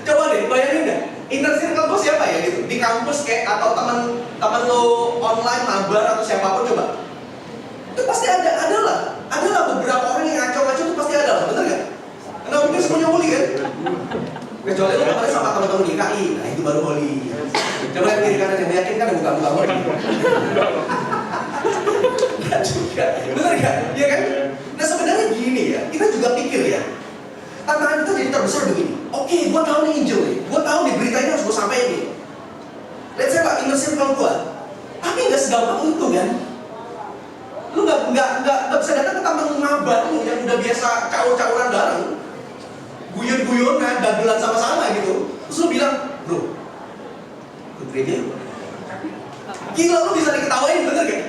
Coba deh, bayangin deh, inner circle lu siapa ya gitu? Di kampus kayak, atau teman lu online, mabar atau siapapun, coba. Itu pasti adalah beberapa orang yang ngaco-ngaco itu pasti ada, bener gak? Nah mungkin semuanya holy kan? Kecuali lu kemarin sama teman-teman di KI, nah itu baru holy. Coba lihat kiri kanan yang meyakinkan ada muka-muka holy. Gak juga, bener gak? Iya kan? Nah sebenarnya gini ya, kita juga pikir ya, tantangan kita jadi terbesar begini. Oke, gua tahu nih Injil nih, gua tahu nih berita ini harus gua sampaikan nih. Let's say Pak, inner circle gua, tapi nggak segampang itu kan? Lu nggak bisa datang ke taman mabar lu yang udah biasa caur-cauran bareng, guyon-guyonan, dagelan sama-sama gitu. Terus lu bilang, bro, ikut gereja yuk. Gila, lu bisa diketawain, bener gak?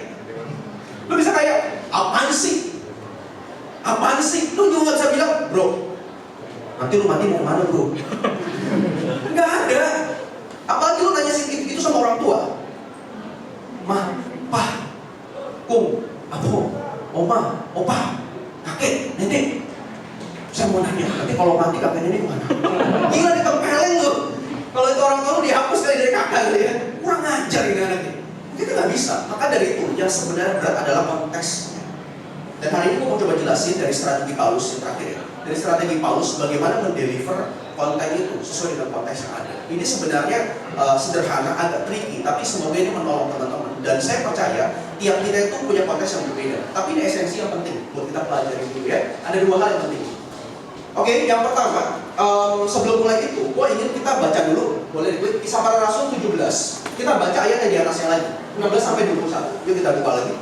Lu bisa kayak, apaan sih? Apaan sih? Lu juga gak bisa bilang, bro, nanti lu mati mau kemana bro? Nggak ada. Apalagi lu nanya itu sama orang tua. Mah, pah, kung, apo, oma, opa, kakek, nenek. Saya mau nanya, nanti kalau mati kakek nenek kemana? Gila ditempelin lu. Kalau itu orang tua lu dihapus kali dari kakak gitu ya. Kurang ajar ini anaknya. Kita nggak bisa. Maka dari itu yang sebenarnya berat adalah konteksnya. Dan hari ini gue mau coba jelasin dari strategi Paulus yang terakhir ya. Dari strategi Paulus bagaimana mendeliver konten itu sesuai dengan konteks yang ada. Ini sebenarnya sederhana, agak tricky, tapi semoga ini menolong teman-teman. Dan saya percaya tiap kita itu punya konteks yang berbeda. Tapi ini esensi yang penting buat kita pelajari dulu ya. Ada dua hal yang penting. Oke, yang pertama, sebelum mulai itu, gue ingin kita baca dulu. Boleh diklik Kisah Para Rasul 17. Kita baca ayatnya di atasnya lagi, 16 sampai 21. Yuk kita buka lagi.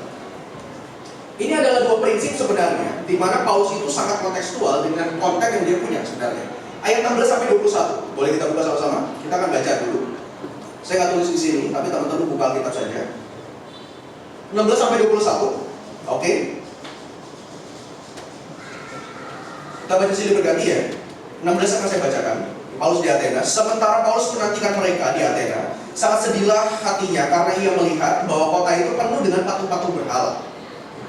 Ini adalah dua prinsip sebenarnya, di mana Paulus itu sangat kontekstual dengan konten yang dia punya sebenarnya. Ayat 16 sampai 21, boleh kita buka sama-sama? Kita akan baca dulu. Saya nggak tulis di sini, tapi teman-teman buka Alkitab saja. 16 sampai 21, oke. Kita baca sini berganti ya. 16 akan saya bacakan. Paulus di Athena. Sementara Paulus menantikan mereka di Athena, sangat sedihlah hatinya karena ia melihat bahwa kota itu penuh dengan patung-patung berhala.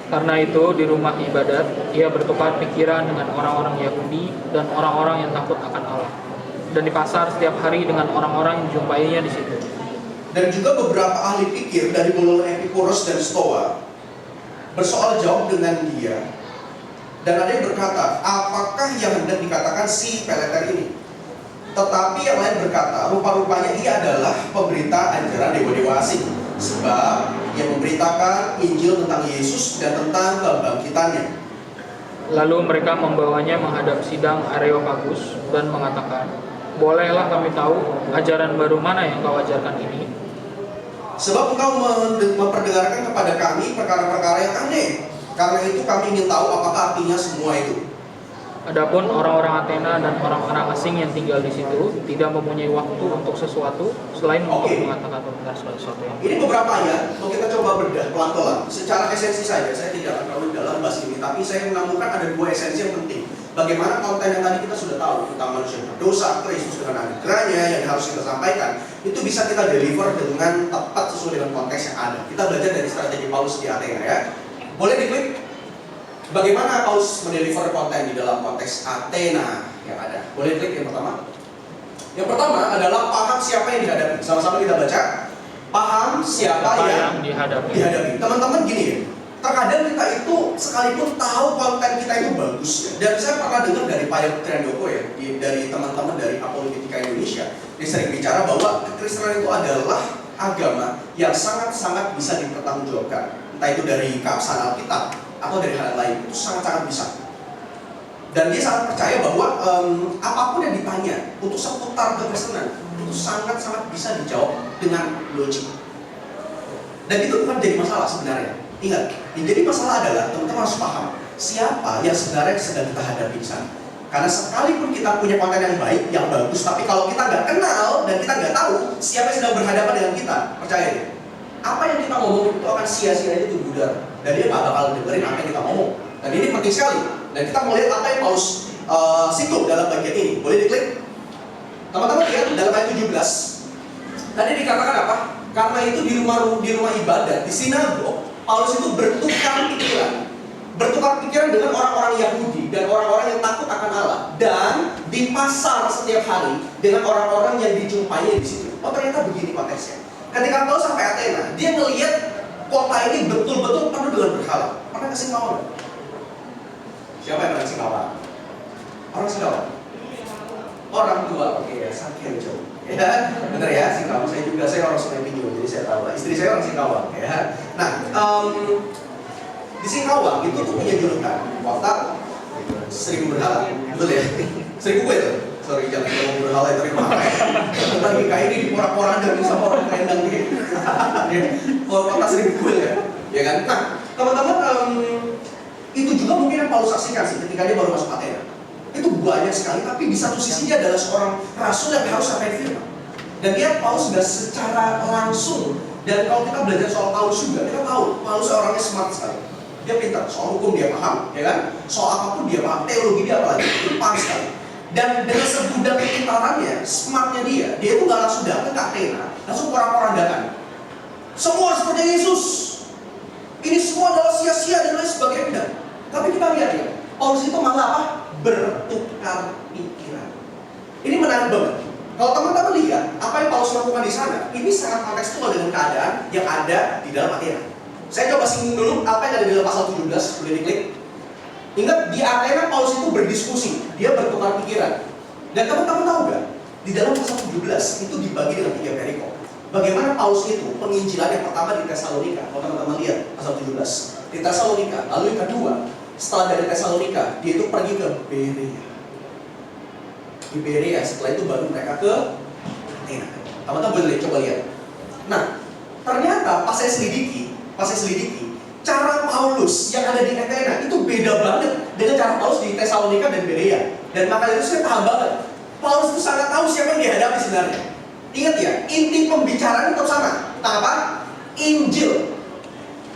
Karena itu di rumah ibadat ia bertukar pikiran dengan orang-orang Yahudi dan orang-orang yang takut akan Allah. Dan di pasar setiap hari dengan orang-orang yang dijumpainya di situ. Dan juga beberapa ahli pikir dari golongan Epikuros dan Stoa bersoal jawab dengan dia. Dan ada yang berkata, apakah yang hendak dikatakan si Peleter ini? Tetapi yang lain berkata, rupa-rupanya ia adalah pemberita ajaran dewa-dewa asing. Sebab ia memberitakan Injil tentang Yesus dan tentang kebangkitannya. Lalu mereka membawanya menghadap sidang Areopagus dan mengatakan, bolehlah kami tahu ajaran baru mana yang kau ajarkan ini? Sebab engkau memperdengarkan kepada kami perkara-perkara yang aneh. Karena itu kami ingin tahu apakah artinya semua itu. Adapun orang-orang Athena dan orang-orang asing yang tinggal di situ tidak mempunyai waktu untuk sesuatu selain untuk mengatakan tentang sesuatu yang ini beberapa ayat, mau kita coba bedah pelan-pelan. Secara esensi saja, saya tidak akan terlalu dalam bahas ini, tapi saya menemukan ada dua esensi yang penting. Bagaimana konten yang tadi kita sudah tahu tentang manusia berdosa, Kristus dengan anugerahnya yang harus kita sampaikan, itu bisa kita deliver dengan tepat sesuai dengan konteks yang ada. Kita belajar dari strategi Paulus di Athena ya. Boleh diklik. Bagaimana Paulus mendeliver konten di dalam konteks Athena yang ada? Boleh klik yang pertama. Yang pertama adalah paham siapa yang dihadapi. Sama-sama kita baca. Paham siapa yang dihadapi. Teman-teman gini ya, terkadang kita itu sekalipun tahu konten kita itu bagus ya. Dan saya pernah dengar dari Pak Triandoko ya, dari teman-teman dari Apologetika Indonesia, dia sering bicara bahwa kekristenan itu adalah agama yang sangat-sangat bisa dipertanggungjawabkan. Entah itu dari keabsahan Alkitab atau dari hal lain, itu sangat-sangat bisa. Dan dia sangat percaya bahwa apapun yang ditanya untuk seputar kekristenan itu sangat-sangat bisa dijawab dengan logik. Dan itu bukan jadi masalah sebenarnya. Ingat, yang jadi masalah adalah teman-teman harus paham siapa yang sebenarnya sedang kita hadapi di sana. Karena sekalipun kita punya konten yang baik, yang bagus, tapi kalau kita nggak kenal dan kita nggak tahu siapa yang sedang berhadapan dengan kita, percaya deh, apa yang kita ngomong itu akan sia-sia aja tuh udara. Dan dia nggak bakal dengerin apa yang kita ngomong. Dan ini penting sekali. Dan kita mau lihat apa yang Paulus singgung dalam bagian ini. Boleh diklik? Teman-teman lihat dalam ayat 17. Tadi dikatakan apa? Karena itu di rumah ibadat, di sinagog, Paulus itu bertukar pikiran dengan orang-orang Yahudi dan orang-orang yang takut akan Allah, dan di pasar setiap hari dengan orang-orang yang dijumpai di situ. Oh, ternyata begini konteksnya. Ketika Paulus sampai Athena, dia melihat kota ini betul-betul penuh dengan berhala. Pernah ke Singkawang? Siapa yang pernah ke Singkawang? Orang Singkawang? Orang tua, oke ya, sakit jauh. Ya, bener ya, Singkawang. Saya orang Sungai Pinyu, jadi saya tahu. Istri saya orang Singkawang, ya. Nah, di Singkawang itu tuh punya julukan kota 1000 berhala, betul ya? 1000 kue tuh. Sorry, jangan ngomong berhala itu mahal ya. Lagi kayak ini di porak-poranda sama orang kendang gitu. Kota 1000 kue ya, ya kan? Nah, teman-teman, itu juga mungkin yang Paulus saksikan sih ketika dia baru masuk Athena. Itu banyak sekali, tapi di satu sisi dia adalah seorang rasul yang harus sampaikan firman. Dan dia Paulus sudah secara langsung. Dan kalau kita belajar soal Paulus juga, kita tahu Paulus orangnya smart sekali. Dia pintar, soal hukum dia paham, ya kan? Soal apapun dia paham, teologi dia apalagi, itu paham sekali. Dan dengan segudang kepintarannya, smartnya dia itu nggak langsung datang ke Athena, langsung porak-porandakan. Semua seperti Yesus. Ini semua adalah sia-sia dan lain sebagainya. Tapi kita lihat ya, Paulus itu malah apa? Bertukar pikiran. Ini menarik banget. Kalau teman-teman lihat apa yang Paulus lakukan di sana, ini sangat kontekstual dengan keadaan yang ada di dalam Athena. Saya coba singgung dulu apa yang ada di dalam pasal 17, boleh diklik. Ingat, di Athena Paulus itu berdiskusi, dia bertukar pikiran. Dan teman-teman tahu nggak, di dalam pasal 17 itu dibagi dengan 3 perikop. Bagaimana Paulus itu penginjilan yang pertama di Tesalonika. Kalau teman-teman lihat pasal 17 di Tesalonika, lalu yang kedua setelah dari Tesalonika dia itu pergi ke Berea. Di Berea, setelah itu baru mereka ke Athena. Teman-teman boleh coba lihat. Nah, ternyata pas saya selidiki, cara Paulus yang ada di Athena itu beda banget dengan cara Paulus di Tesalonika dan Berea. Dan makanya itu saya paham banget. Paulus itu sangat tahu siapa yang dihadapi sebenarnya. Ingat ya, inti pembicaraan itu sama. Tentang apa? Injil.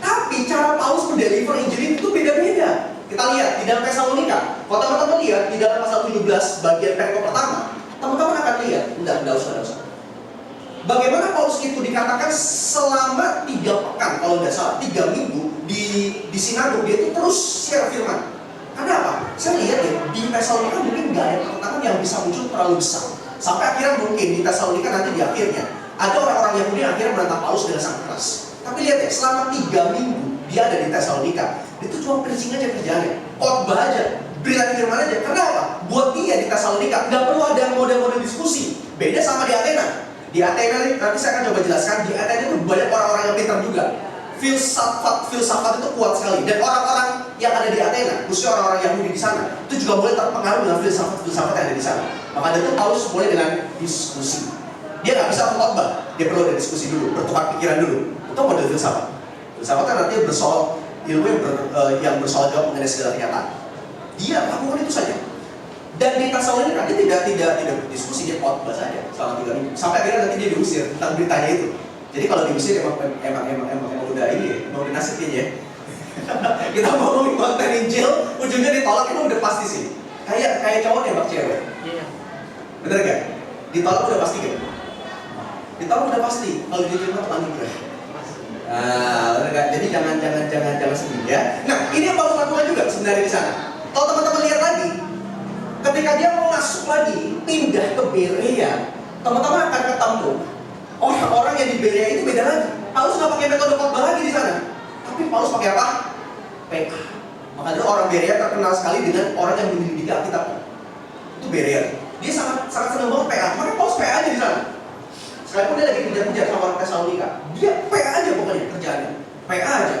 Tapi cara Paulus mendeliver Injil itu beda-beda. Kita lihat di dalam Tesalonika. Kalau teman-teman lihat di dalam pasal 17 bagian perikop pertama, teman-teman akan lihat. Enggak usah. Bagaimana Paulus itu dikatakan selama 3 pekan, kalau nggak salah 3 minggu di sinagog dia itu terus share firman. Karena apa? Saya lihat ya, di Tesalonika mungkin nggak ada pertentangan yang bisa muncul terlalu besar. Sampai akhirnya mungkin di Tesalonika nanti di akhirnya ada orang-orang Yahudi yang akhirnya menentang Paulus dengan sangat keras. Tapi lihat ya, selama 3 minggu dia ada di Tesalonika, itu cuma preaching aja kerjaannya, khotbah aja, berita firman aja. Kenapa? Buat dia di Tesalonika nggak perlu ada model-model diskusi. Beda sama di Athena. Di Athena nanti saya akan coba jelaskan. Di Athena itu banyak orang-orang yang pintar juga. Filsafat itu kuat sekali. Dan orang-orang yang ada di Athena, khususnya orang-orang Yahudi di sana, itu juga boleh terpengaruh dengan filsafat yang ada di sana. Maka dari itu Paulus boleh dengan diskusi. Dia nggak bisa khotbah, dia perlu ada diskusi dulu, bertukar pikiran dulu. Itu model filsafat. Filsafat kan nanti bersoal ilmu yang bersoal jawab mengenai segala kenyataan. Dia lakukan itu saja. Dan di Tesalonika dia tidak berdiskusi, dia khotbah saja selama 3 minggu. Sampai akhirnya nanti dia diusir tentang beritanya itu. Jadi kalau diusir emang udah ini ya, mau dinasih ya. Kita ngomongin konten Injil, ujungnya ditolak, itu udah pasti sih. Kayak cowok nembak cewek. Iya. Bener gak? Ditolak udah pasti gak? Ditolak udah pasti. Kalau diterima pelangi udah. Nah, bener gak? Jadi jangan sedih ya. Nah, ini yang Paulus lakukan juga sebenarnya di sana. Kalau teman-teman lihat lagi, ketika dia mau masuk lagi, pindah ke Berea, teman-teman akan ketemu orang-orang yang di Berea itu beda lagi. Paulus nggak pakai metode khotbah lagi di sana, tapi Paulus pakai apa? PA. Makanya orang Berea terkenal sekali dengan orang yang menyelidiki Alkitab. Itu Berea. Dia sangat senang banget PA. Makanya Paulus PA aja di sana. Sekalipun dia lagi kejar-kejar sama orang Tesalonika, dia PA aja pokoknya kerjaannya. PA aja.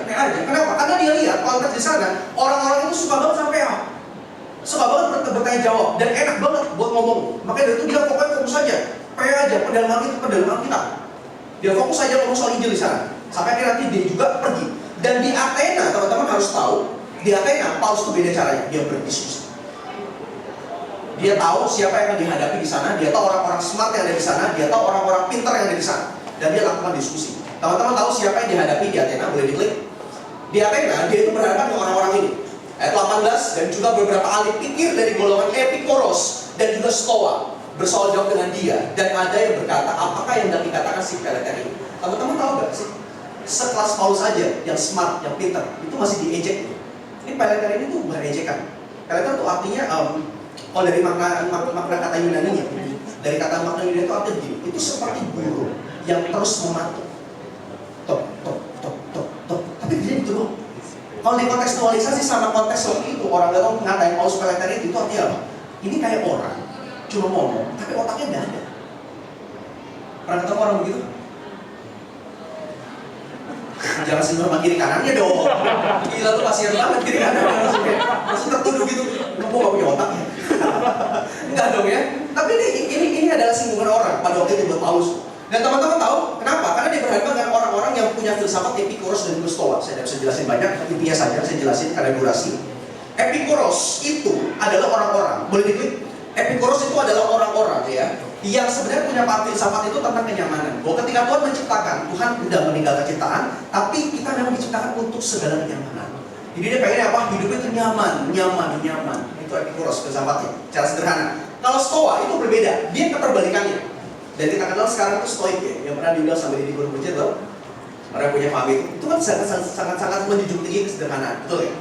Kenapa? Karena dia lihat konteks di sana, orang-orang itu suka banget sama PA. Suka banget bertanya jawab dan enak banget buat ngomong. Makanya dia tuh bilang pokoknya fokus saja, PA aja, pendalam Alkitab. Dia fokus saja ngomong soal Injil di sana. Sampai akhirnya nanti dia juga pergi. Dan di Athena teman-teman harus tahu, Di Athena, Paulus itu beda caranya, dia berdiskusi. Dia tahu siapa yang akan dihadapi di sana, dia tahu orang-orang smart yang ada di sana, dia tahu orang-orang pintar yang ada di sana, dan dia lakukan diskusi. Teman-teman tahu siapa yang dihadapi di Athena? Boleh diklik. Di Athena, dia itu berhadapan dengan orang-orang ini. Ayat 18, dan juga beberapa ahli pikir dari golongan Epikuros dan juga Stoa bersoal jawab dengan dia, dan ada yang berkata, apakah yang hendak dikatakan si Peleter ini? Teman-teman tahu gak sih? Sekelas Paulus aja, yang smart, yang pintar, itu masih diejek. Ini Peleter ini tuh bukan ejekan. Peleter tuh artinya, kalau dari makna kata Yunani-nya, dari kata makna Yunani itu artinya gini, itu seperti burung yang terus mematuk. Tok, tok, tok, tok, tok. Tapi dia gitu loh. Kalau dikontekstualisasi sama konteks waktu itu, orang gak tahu ngatain Paulus Peleter itu artinya apa? Ini kayak orang, cuma ngomong, tapi otaknya nggak ada. Pernah ketemu orang begitu? Jangan senyum sama kiri kanannya dong. Gila tuh kasihan banget kiri kanan langsung tertuduh gitu. Lu gak punya otak ya? Enggak dong ya. Tapi ini adalah singgungan orang pada waktu itu buat Paulus. Dan teman-teman tahu kenapa? Karena dia berhadapan dengan orang-orang yang punya filsafat Epikuros dan Stoa. Saya tidak bisa jelasin banyak, intinya saja saya jelasin karena durasi. Epikuros itu adalah orang-orang, boleh diklik? Epikuros itu adalah orang-orang ya yang sebenarnya punya filsafat itu tentang kenyamanan. Bahwa ketika Tuhan menciptakan, Tuhan sudah meninggalkan ciptaan, tapi kita memang diciptakan untuk segala kenyamanan. Jadi dia pengen apa? Hidupnya itu nyaman. Itu Epikuros filsafatnya, cara sederhana. Kalau Stoa itu berbeda, dia keterbalikannya. Dan kita kenal sekarang itu Stoik ya, yang pernah diundang sama Didi Corbuzier loh. Orang punya paham itu kan sangat menjunjung tinggi kesederhanaan, betul ya?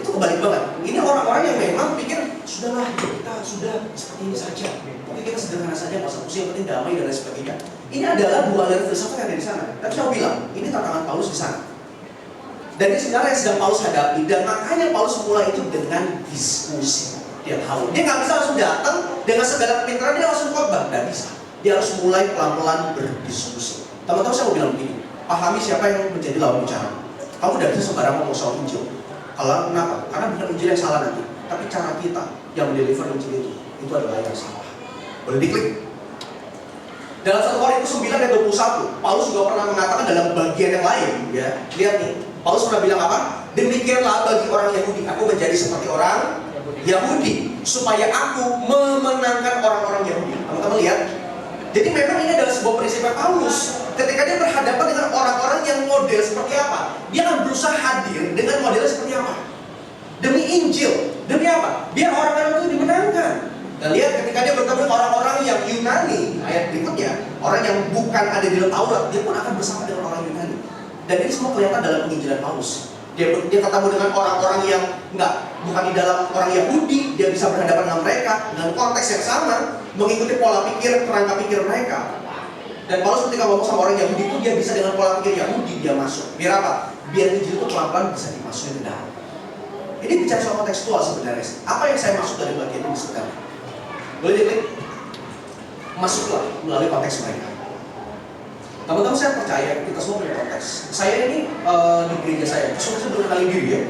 Itu kebalik banget. Ini orang-orang yang memang pikir sudahlah kita sudah seperti ini saja. Oke kita sederhana saja, nggak usah pusing, yang penting damai dan lain sebagainya. Ini adalah dua aliran filsafat yang ada di sana. Tapi saya bilang, ini tantangan Paulus di sana. Dan ini sebenarnya yang sedang Paulus hadapi. Dan makanya Paulus mulai itu dengan diskusi. Dia tahu, dia nggak bisa langsung datang dengan segala kepintaran dia langsung khotbah, nggak bisa. Dia harus mulai pelan-pelan berdiskusi. Teman-teman saya mau bilang begini, pahami siapa yang menjadi lawan bicara. Kamu tidak bisa sembarangan ngomong soal Injil. Kalau kenapa? Karena bukan Injil yang salah nanti, tapi cara kita yang mendeliver Injil itu adalah yang salah. Boleh diklik. Dalam 1 Korintus 9 ayat 21, Paulus juga pernah mengatakan dalam bagian yang lain, ya. Lihat nih, Paulus pernah bilang apa? Demikianlah bagi orang Yahudi, aku menjadi seperti orang Yahudi, supaya aku memenangkan orang-orang Yahudi. Teman-teman lihat. Jadi memang ini adalah sebuah prinsip Paulus. Ketika dia berhadapan dengan orang-orang yang model seperti apa, dia akan berusaha hadir dengan model seperti apa. Demi Injil, demi apa? Biar orang-orang itu dimenangkan. Dan lihat ketika dia bertemu dengan orang-orang yang Yunani, ayat berikutnya, orang yang bukan ada di dalam Taurat, dia pun akan bersama dengan orang Yunani. Dan ini semua kelihatan dalam penginjilan Paulus. Dia ketemu dengan orang-orang yang bukan di dalam orang Yahudi, dia bisa berhadapan dengan mereka dengan konteks yang sama, mengikuti pola pikir, kerangka pikir mereka. Dan Paulus ketika ngomong sama orang Yahudi itu dia bisa dengan pola pikir Yahudi dia masuk. Biar apa? Biar Injil itu pelan-pelan bisa dimasukin ke dalam. Ini bicara soal kontekstual sebenarnya. Apa yang saya maksud dari bagian ini sebenarnya? Boleh diklik? Masuklah melalui konteks mereka. Teman-teman saya percaya kita semua punya konteks. Saya ini di gereja saya belum kali diri ya.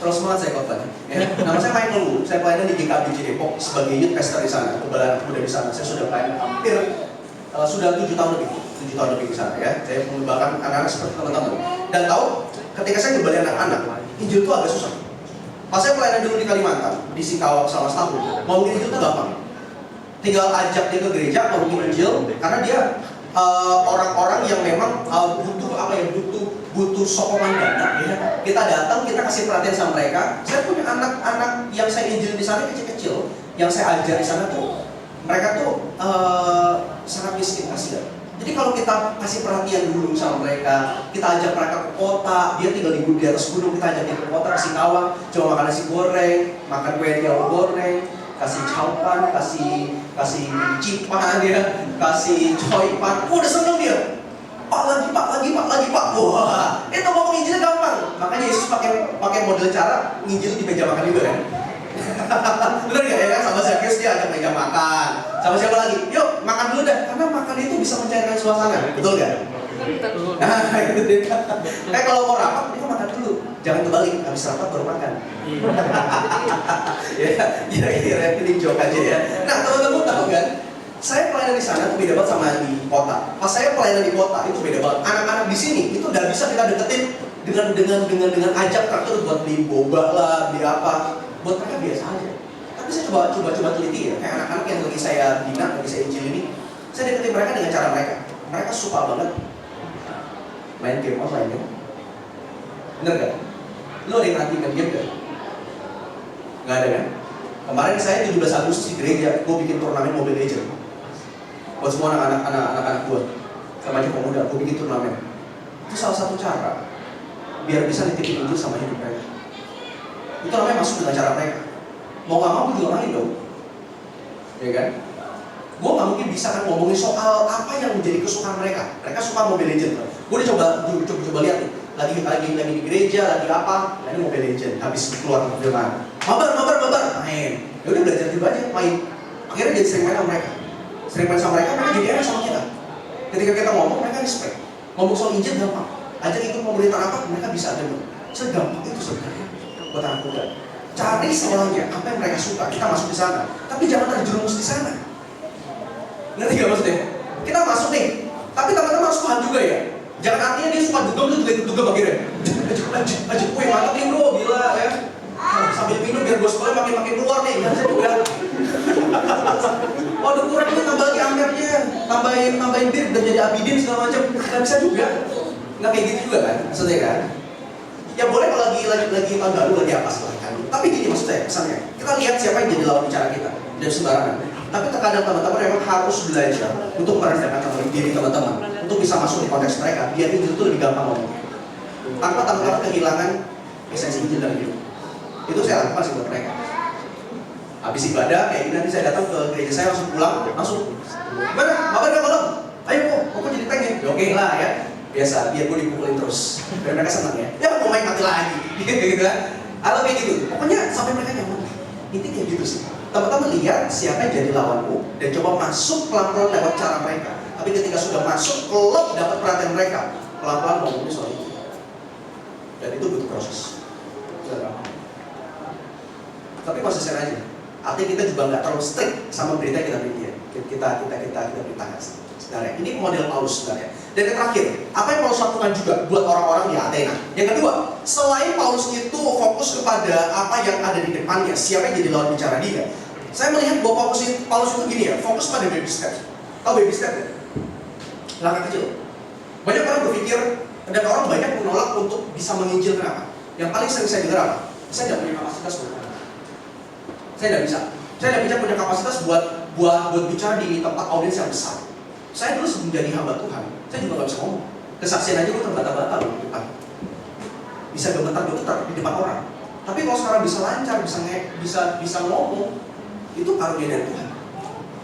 Terus semangat saya khotbah. Ya. Nama saya Michael Wu. Saya pelayanan di GKB Depok sebagai youth pastor di sana. Kebetulan muda di sana. Saya sudah pelayanan hampir sudah 7 tahun lebih. 7 tahun lebih di sana ya. Saya mengembangkan anak-anak seperti teman-teman. Dan tahu ketika saya kembali anak-anak, Injil itu agak susah. Pas saya pelayanan dulu di Kalimantan, di Singkawang selama setahun, ngomongin Injil itu gampang. Tinggal ajak dia ke gereja ngomongin Injil, karena dia orang-orang yang memang butuh sokongan dana ya. Kita datang, kita kasih perhatian sama mereka. Saya punya anak-anak yang saya injil di sana kecil-kecil, yang saya ajar di sana tuh mereka tuh sangat miskin kasihan. Jadi kalau kita kasih perhatian dulu sama mereka, kita ajak mereka ke kota, dia tinggal di atas gunung, kita ajak dia ke kota, kasih kawang, coba makan nasi goreng, makan kue tiaw goreng, kasih caupan, kasih cipan dia, kasih coipan, udah seneng dia. Pak lagi pak. Wah, itu ngomong Injil gampang. Makanya Yesus pakai model cara nginjil di meja makan juga kan. Bener gak ya kan? Sama Zakheus dia ajak meja makan. Sama siapa lagi? Yuk makan dulu dah. Karena makan itu bisa mencairkan suasana. Betul gak? Nah, gitu deh. Kalau mau rapat, dia makan dulu. Jangan kebalik, habis rapat baru makan. Ya, kira-kira pilih joke aja ya. Nah, teman-teman tahu kan? Saya pelayanan di sana itu beda banget sama di kota. Pas saya pelayanan di kota itu beda banget. Anak-anak di sini itu udah bisa kita deketin dengan ajak traktor buat beli boba lah, beli apa, buat mereka biasa aja. Tapi saya coba teliti ya, kayak anak-anak yang lagi saya bina, lagi saya injil ini, saya deketin mereka dengan cara mereka. Mereka suka banget main game online kan? Bener gak? Lo ada yang nanti main game gak? Gak ada kan? Kemarin saya 17 Agustus di gereja, gue bikin turnamen Mobile Legends buat semua anak-anak gue, remaja pemuda, gue bikin turnamen. Itu salah satu cara biar bisa nitipin Injil sama hidup mereka. Itu namanya masuk dengan cara mereka. Mau gak mau juga main dong, ya kan? Gue gak mungkin bisa kan ngomongin soal apa yang menjadi kesukaan mereka. Mereka suka Mobile Legends. Gue udah coba lihat nih, lagi di gereja, lagi apa? Nah, ini Mobile Legends. Habis keluar firman, mabar, main. Ya udah belajar juga aja, main. Akhirnya jadi sering main sama mereka. Sering main sama mereka jadi enak sama kita. Ketika kita ngomong, mereka respect. Ngomong soal Injil gampang. Ajak ikut pemerintahan apa, mereka bisa ada. Segampang itu sebenarnya buat anak muda. Cari salahnya apa yang mereka suka, kita masuk di sana. Tapi jangan terjerumus di sana. Ngerti gak maksudnya? Kita masuk nih, tapi teman-teman harus paham juga ya. Jangan artinya dia suka dugem, lu juga ikut dugem akhirnya. Ajak gue mantap nih bro, gila ya. Sambil minum biar gospelnya makin keluar nih, gak bisa juga. Waduh kurang nih, tambah lagi ampernya, tambahin bir dan jadi abidin segala macam. Gak bisa juga. Nggak kayak gitu juga kan, maksudnya kan? Ya boleh kalau lagi tahun baru, lagi apa silahkan. Tapi gini maksudnya, pesannya, kita lihat siapa yang jadi lawan bicara kita, dan sembarangan. Tapi terkadang teman-teman memang harus belajar untuk merendahkan diri teman-teman, untuk bisa masuk di konteks mereka, biar Injil itu lebih gampang ngomongnya. Tanpa teman-teman kehilangan esensi Injil dalam hidup. Itu saya lakukan sih buat mereka. Habis ibadah, kayak ini nanti saya datang ke gereja saya langsung pulang, langsung. Gimana? Makan gak malam? Ayo kok jadi pengen? Ya, oke lah ya. Biasa, biar gue dipukulin terus. Biar mereka senang ya. Ya mau main mati lagi. Gitu kan. Atau kayak gitu. Pokoknya sampai mereka nyaman. Intinya kayak gitu sih. Teman-teman lihat siapa yang jadi lawanmu dan coba masuk pelan-pelan lewat cara mereka. Tapi ketika sudah masuk, klub dapat perhatian mereka, pelan-pelan ngomongin soal itu. Dan itu butuh proses. Tapi konsisten aja. Artinya kita juga nggak terlalu strict sama berita yang kita beritakan. Sebenarnya ini model Paulus sebenarnya. Dan yang terakhir, apa yang Paulus lakukan juga buat orang-orang di Athena. Yang kedua, selain Paulus itu fokus kepada apa yang ada di depannya, siapa yang jadi lawan bicara dia, saya melihat bahwa Paulus itu gini ya, fokus pada baby step. Tahu baby step ya? Langkah kecil. Banyak orang berpikir, dan orang banyak menolak untuk bisa menginjil. Kenapa? Yang paling sering saya dengar apa? Saya tidak punya kapasitas buat itu. Saya tidak bisa punya kapasitas buat bicara di tempat audiens yang besar. Saya dulu sebelum jadi hamba Tuhan, saya juga nggak bisa ngomong. Kesaksian aja gue terbata-bata loh di depan. Bisa gemetar di depan orang. Tapi kalau sekarang bisa lancar, bisa ngomong, itu karunia dari Tuhan.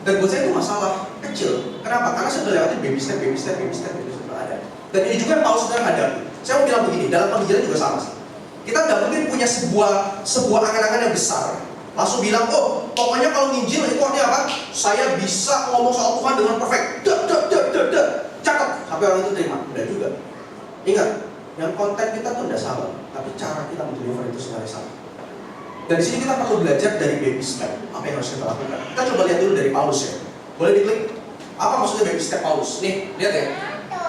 Dan buat saya itu masalah kecil. Kenapa? Karena saya udah lewatin baby step itu sudah ada. Dan ini juga yang Paulus sedang hadapi. Saya mau bilang begini, dalam pengajaran juga sama sih. Kita nggak mungkin punya sebuah angan-angan yang besar. Langsung bilang, oh pokoknya kalau nginjil itu artinya apa? Saya bisa ngomong soal Tuhan dengan perfect. Cakep. Sampai orang itu terima. Udah juga. Ingat, yang konten kita tuh udah sama, tapi cara kita mendeliver itu sebenarnya sama. Dan di sini kita perlu belajar dari baby step. Apa yang harus kita lakukan? Kita coba lihat dulu dari Paulus ya. Boleh diklik? Apa maksudnya baby step Paulus? Nih, lihat ya.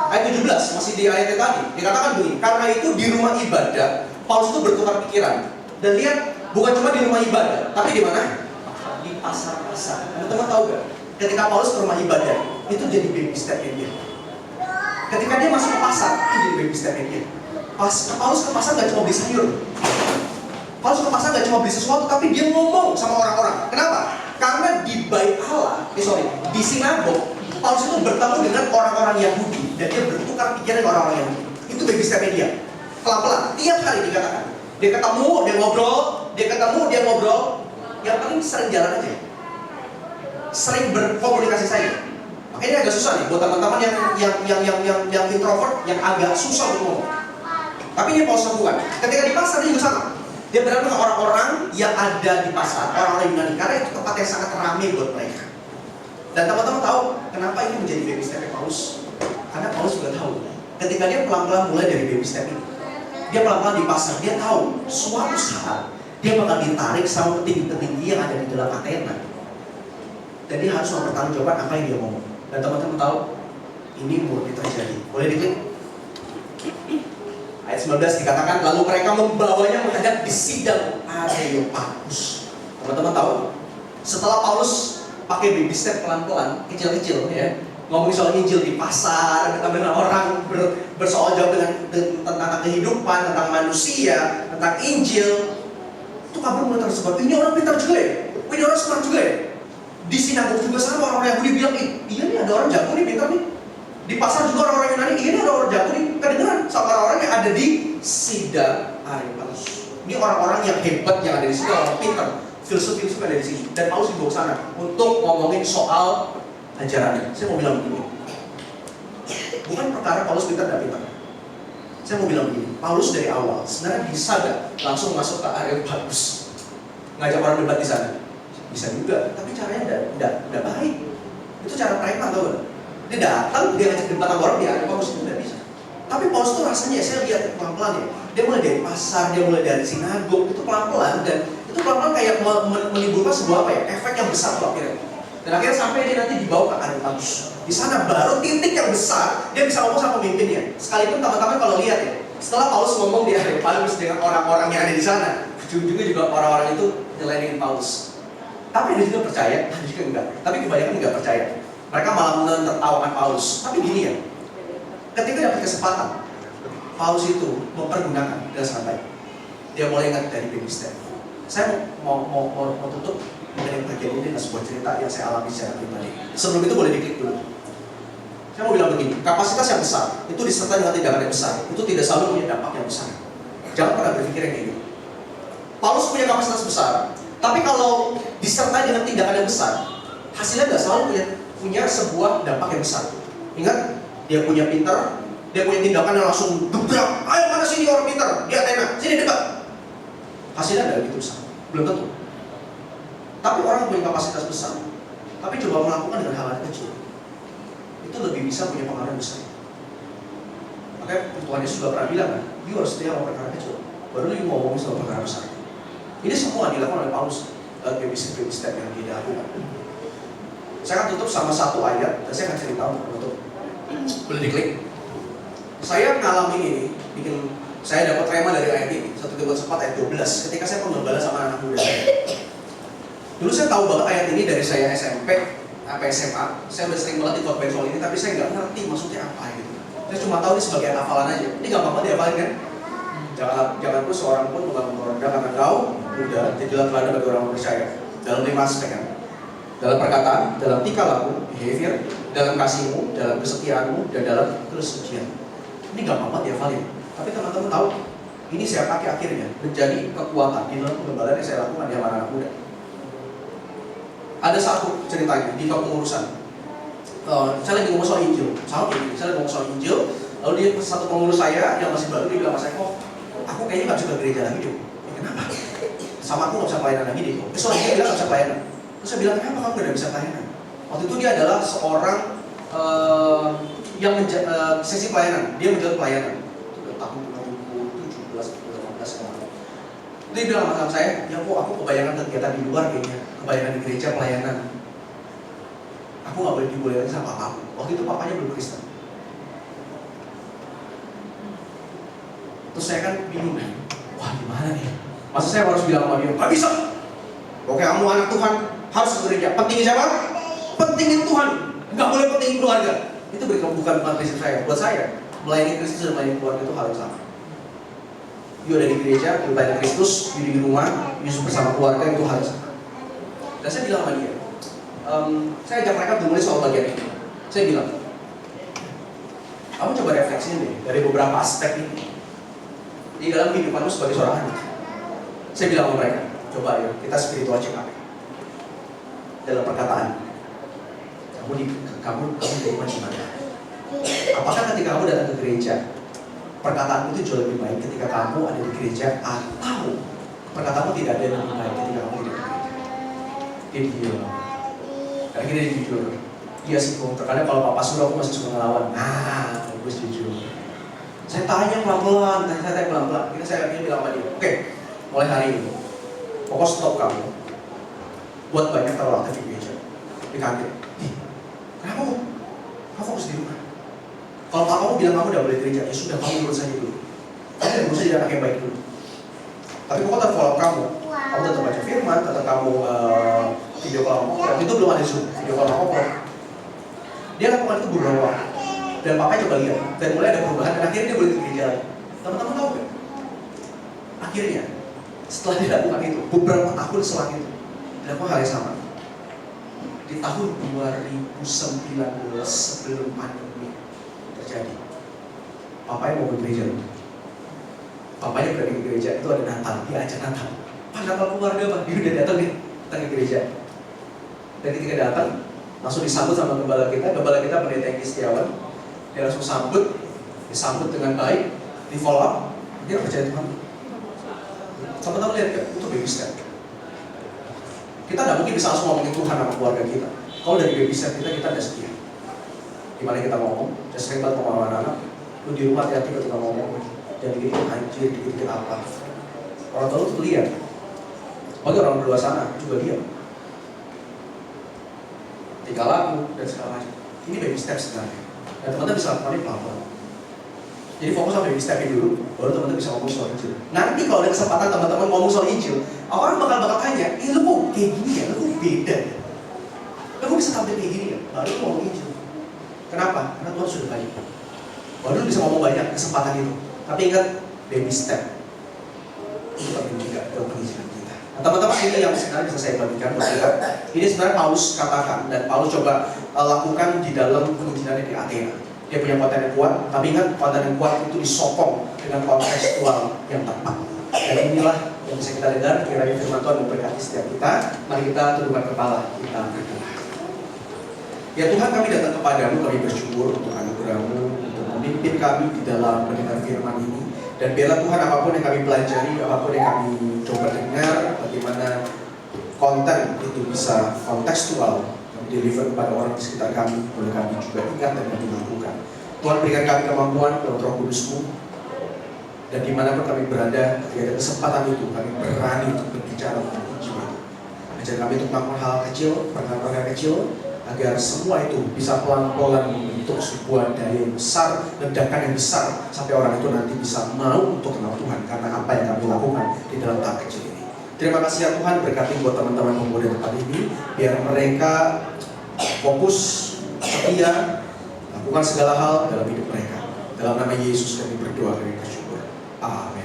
Ayat 17, masih di ayatnya tadi. Dikatakan begini, karena itu di rumah ibadah, Paulus itu bertukar pikiran. Dan lihat, bukan cuma di rumah ibadah, tapi di mana? Di pasar-pasar. Teman-teman tahu gak? Ketika Paulus ke rumah ibadah, itu jadi baby step-nya dia. Ketika dia masuk ke pasar, itu jadi baby step-nya dia. Paulus ke pasar gak cuma beli sayur. Paulus ke pasar gak cuma beli sesuatu, tapi dia ngomong sama orang-orang. Kenapa? Karena di bait Allah, di sinagog, Paulus itu bertemu dengan orang-orang Yahudi. Dan dia bertukar pikiran dengan orang-orang Yahudi. Itu baby step-nya dia. Pelan-pelan, tiap hari dikatakan. Dia ketemu, dia ngobrol. Yang paling sering jalan aja. Sering berkomunikasi saja. Makanya ini agak susah nih buat teman-teman yang introvert, yang agak susah untuk ngomong. Tapi ini Paulus lakukan. Ketika di pasar dia juga sama. Dia bertemu dengan orang-orang yang ada di pasar, orang-orang Yunani, karena itu tempat yang sangat ramai buat mereka. Dan teman-teman tahu kenapa ini menjadi baby step Paulus? Karena Paulus juga tahu. Ketika dia pelan-pelan mulai dari baby step ini, dia pelan-pelan di pasar, dia tahu suatu saat dia bakal ditarik sama petinggi-petinggi yang ada di dalam Athena. Dan dia harus mempertanggungjawabkan apa yang dia ngomong. Dan teman-teman tahu, ini murni terjadi. Boleh diklik? Ayat ayat 19 dikatakan, lalu mereka membawanya menghadap di sidang Areopagus. Teman-teman tahu, setelah Paulus pakai baby step pelan-pelan, kecil-kecil ya, ngomongin soal Injil di pasar, ketemu dengan orang, bersoal jawab tentang kehidupan, tentang manusia, tentang Injil, itu kabar mulai tersebar. Ini orang pintar juga ya, ini orang smart juga ya. Di sinagog juga sama orang Yahudi bilang, iya nih ada orang jago nih, pintar nih. Di pasar juga orang-orang Yunani, iya nih ada orang jago nih. Kedengeran sama orang-orang yang ada di sidang Areopagus. Ini orang-orang yang hebat yang ada di sini, orang pintar, filsuf-filsuf ada di sini. Dan Paulus dibawa ke sana untuk ngomongin soal ajarannya. Saya mau bilang begini, bukan perkara Paulus pintar dan pintar. Saya mau bilang begini, Paulus dari awal sebenarnya bisa gak langsung masuk ke Areopagus, ngajak orang debat di sana? Bisa juga, tapi caranya udah baik. Itu cara preman, tau gak? Dia datang, dia ngajak debat sama orang di Areopagus, itu udah bisa. Tapi Paulus tuh rasanya, saya lihat pelan-pelan ya, dia mulai dari pasar, dia mulai dari sinagog, itu pelan-pelan, dan itu pelan-pelan kayak menimbulkan sebuah apa ya, efek yang besar tuh akhirnya. Dan akhirnya sampai dia nanti dibawa ke Areopagus. Di sana baru titik yang besar, dia bisa ngomong sama pemimpinnya. Sekalipun teman-teman kalau lihat ya, setelah Paulus ngomong di Areopagus dengan orang-orang yang ada di sana, ujung-ujungnya juga orang-orang itu nyelenin Paulus. Tapi ada juga percaya, ada juga enggak. Tapi kebanyakan enggak percaya. Mereka malah menertawakan Paulus. Tapi gini ya, ketika dapat kesempatan, Paulus itu mempergunakan dengan sangat baik. Dia mulai ingat dari baby step. Saya mau tutup mengenai bagian ini dengan sebuah cerita yang saya alami secara pribadi. Sebelum itu boleh diklik dulu. Saya mau bilang begini, kapasitas yang besar itu disertai dengan tindakan yang besar. Itu tidak selalu punya dampak yang besar. Jangan pernah berpikir yang kayak gitu. Paulus punya kapasitas besar, tapi kalau disertai dengan tindakan yang besar, hasilnya nggak selalu punya sebuah dampak yang besar. Ingat, dia punya pintar, dia punya tindakan yang langsung gebrak. Ayo mana sini orang pintar, di Athena, sini debat. Hasilnya nggak begitu besar, belum tentu. Tapi orang yang punya kapasitas besar, tapi coba melakukan dengan hal-hal kecil, itu lebih bisa punya pengaruh besar. Makanya Tuhan Yesus juga pernah bilang kan, you harus setia sama perkara kecil, baru you mau ngomong soal perkara besar. Ini semua dilakukan oleh Paulus. Baby step yang dia lakukan. Saya akan tutup sama satu ayat dan saya akan cerita untuk boleh diklik. Saya ngalamin ini, saya dapat rema dari ayat ini 1 Timotius 4 ayat 12 ketika saya penggembala sama anak muda saya. Dulu saya tahu banget ayat ini dari saya SMP apa SMA. Saya udah sering banget ikut soal ini, tapi saya nggak ngerti maksudnya apa gitu. Saya cuma tahu ini sebagai hafalan aja. Ini gampang banget dihafalin kan? Jangan pun seorang pun membangun rendah karena kau muda, jadilah teladan bagi orang percaya. Dalam 5 aspek kan? Dalam perkataan, dalam tingkah laku, behavior, dalam kasihmu, dalam kesetiaanmu, dan dalam kesucian. Ini gampang banget dihafalin. Tapi teman-teman tahu, ini saya pakai akhirnya menjadi kekuatan di dalam pengembalaan yang saya lakukan di anak muda. Ada satu ceritanya di kepengurusan. Saya lagi ngomong soal Injil, sama kayak gini. Saya lagi ngomong soal Injil, lalu dia satu pengurus saya yang masih baru, dia bilang sama saya, kok aku kayaknya nggak bisa ke gereja lagi deh. Kenapa? Sama aku nggak bisa pelayanan lagi deh. Soalnya dia bilang nggak bisa pelayanan. Terus saya bilang, kenapa kamu nggak bisa pelayanan? Waktu itu dia adalah seorang yang sesi pelayanan. Dia menjalankan pelayanan. Itu udah tahun 2017, 2018 kemarin. Dia bilang sama saya, ya kok aku kebayangan kegiatan di luar kayaknya, kebayangan di gereja pelayanan. Aku nggak boleh dibolehin sama papaku. Waktu itu papanya belum Kristen. Terus saya kan bingung nih, wah gimana nih? Masa saya harus bilang sama dia, nggak bisa. Oke, kamu anak Tuhan, harus ke gereja. Pentingin siapa? Pentingin Tuhan. Nggak boleh pentingin keluarga. Itu bukan prinsip saya. Buat saya, melayani Kristus dan melayani keluarga itu hal yang sama. You ada di gereja, you melayani Kristus, you di rumah, you bersama keluarga, itu hal yang sama. Dan saya bilang sama dia, saya ajak mereka menulis soal bagian ini. Saya bilang, kamu coba refleksiin deh dari beberapa aspek ini di dalam kehidupanmu sebagai seorang anak. Saya bilang sama mereka, coba ya kita spiritual check up dalam perkataan. Kamu terima di mana? Apakah ketika kamu datang ke gereja, perkataanmu itu jauh lebih baik ketika kamu ada di gereja, atau perkataanmu tidak ada yang lebih baik ketika kamu tidak di gereja? Dia diam. Akhirnya dia jujur. Iya sih, terkadang kalau papa suruh aku masih suka ngelawan. Nah, bagus jujur. Saya tanya pelan-pelan, Akhirnya saya bilang sama dia, oke, mulai hari ini, pokok stop kamu buat banyak terlalu aktif di gereja. Dia kaget. Kenapa kok? Kamu fokus di rumah. Kalau papamu bilang kamu udah boleh gereja, ya sudah, kamu urut saja dulu. Kamu deh, gue jadi anak yang baik dulu. Tapi kok tetap follow kamu tetap baca firman, tetap kamu video call sama Kopro. Itu belum ada Zoom, video call sama Kopro. Dia lakukan itu beberapa waktu. Dan papanya coba lihat, dan mulai ada perubahan, dan akhirnya dia boleh ke gereja lagi. Teman-teman tahu gak? Akhirnya, setelah dia lakukan itu, beberapa tahun setelah itu, dilakukan hal yang sama. Di tahun 2019 sebelum pandemi terjadi, papanya mau ke gereja loh. Papanya berada di gereja, itu ada Natal, dia ajak Natal. Pak, Natal keluarga Pak, dia udah datang ke gereja. Dan ketika datang, langsung disambut sama gembala kita Pendeta Engki Setiawan. Dia langsung disambut dengan baik, di follow up, dia percaya Tuhan. Sama-sama lihat kan, itu baby step. Kita nggak mungkin bisa langsung ngomongin Tuhan sama keluarga kita. Kalau dari baby step kita ada sendiri. Gimana kita ngomong, saya sering banget ngomong sama anak-anak, lu di rumah hati-hati ketika ngomong. Dan dikit-dikit anjir, dikit-dikit apa. Orang tua tuh lihat. Bagi orang di luar sana juga lihat. Tingkah laku dan segala macam. Ini baby step sebenarnya. Dan teman-teman bisa lakukan ini pelan-pelan. Jadi fokus sama baby step dulu, baru teman-teman bisa ngomong soal Injil. Nanti kalau ada kesempatan teman-teman ngomong soal Injil, orang bakal tanya, lu kok kayak gini ya, lu kok beda ya? Lu kok bisa tampil kayak gini ya? Baru lu ngomong Injil. Kenapa? Karena Tuhan sudah baik. Baru lu bisa ngomong banyak kesempatan itu. Tapi ingat, baby step itu penting juga dalam penginjilan kita. Nah, teman-teman, ini yang sebenarnya bisa saya bagikan buat kita. Ini sebenarnya Paulus katakan, dan Paulus coba lakukan di dalam penginjilannya di Athena. Dia punya konten yang kuat, tapi ingat konten yang kuat itu disokong dengan kontekstual yang tepat. Dan inilah yang bisa kita dengar, kiranya firman Tuhan memberkati setiap kita. Mari kita tundukkan kepala, kita berdoa. Ya Tuhan, kami datang kepadamu, kami bersyukur untuk anugerah-Mu, untuk memimpin kami di dalam mendengar firman ini. Dan biarlah Tuhan, apapun yang kami pelajari, apapun yang kami coba dengar, bagaimana konten itu bisa kontekstual, deliver kepada orang di sekitar kami, boleh kami juga ingat dan kami lakukan. Tuhan, berikan kami kemampuan dalam Roh Kudus-Mu, dan dimanapun kami berada, ketika ada kesempatan itu, kami berani untuk berbicara tentang Injil itu. Ajar kami untuk melakukan hal kecil, perkara-perkara kecil, agar semua itu bisa pelan-pelan membentuk sebuah daya yang besar, ledakan yang besar, sampai orang itu nanti bisa mau untuk kenal Tuhan karena apa yang kami lakukan di dalam tahap kecil ini. Terima kasih ya Tuhan, berkati buat teman-teman pemuda tempat ini, biar mereka fokus, setia, lakukan segala hal dalam hidup mereka. Dalam nama Yesus kami berdoa, kami bersyukur. Amin.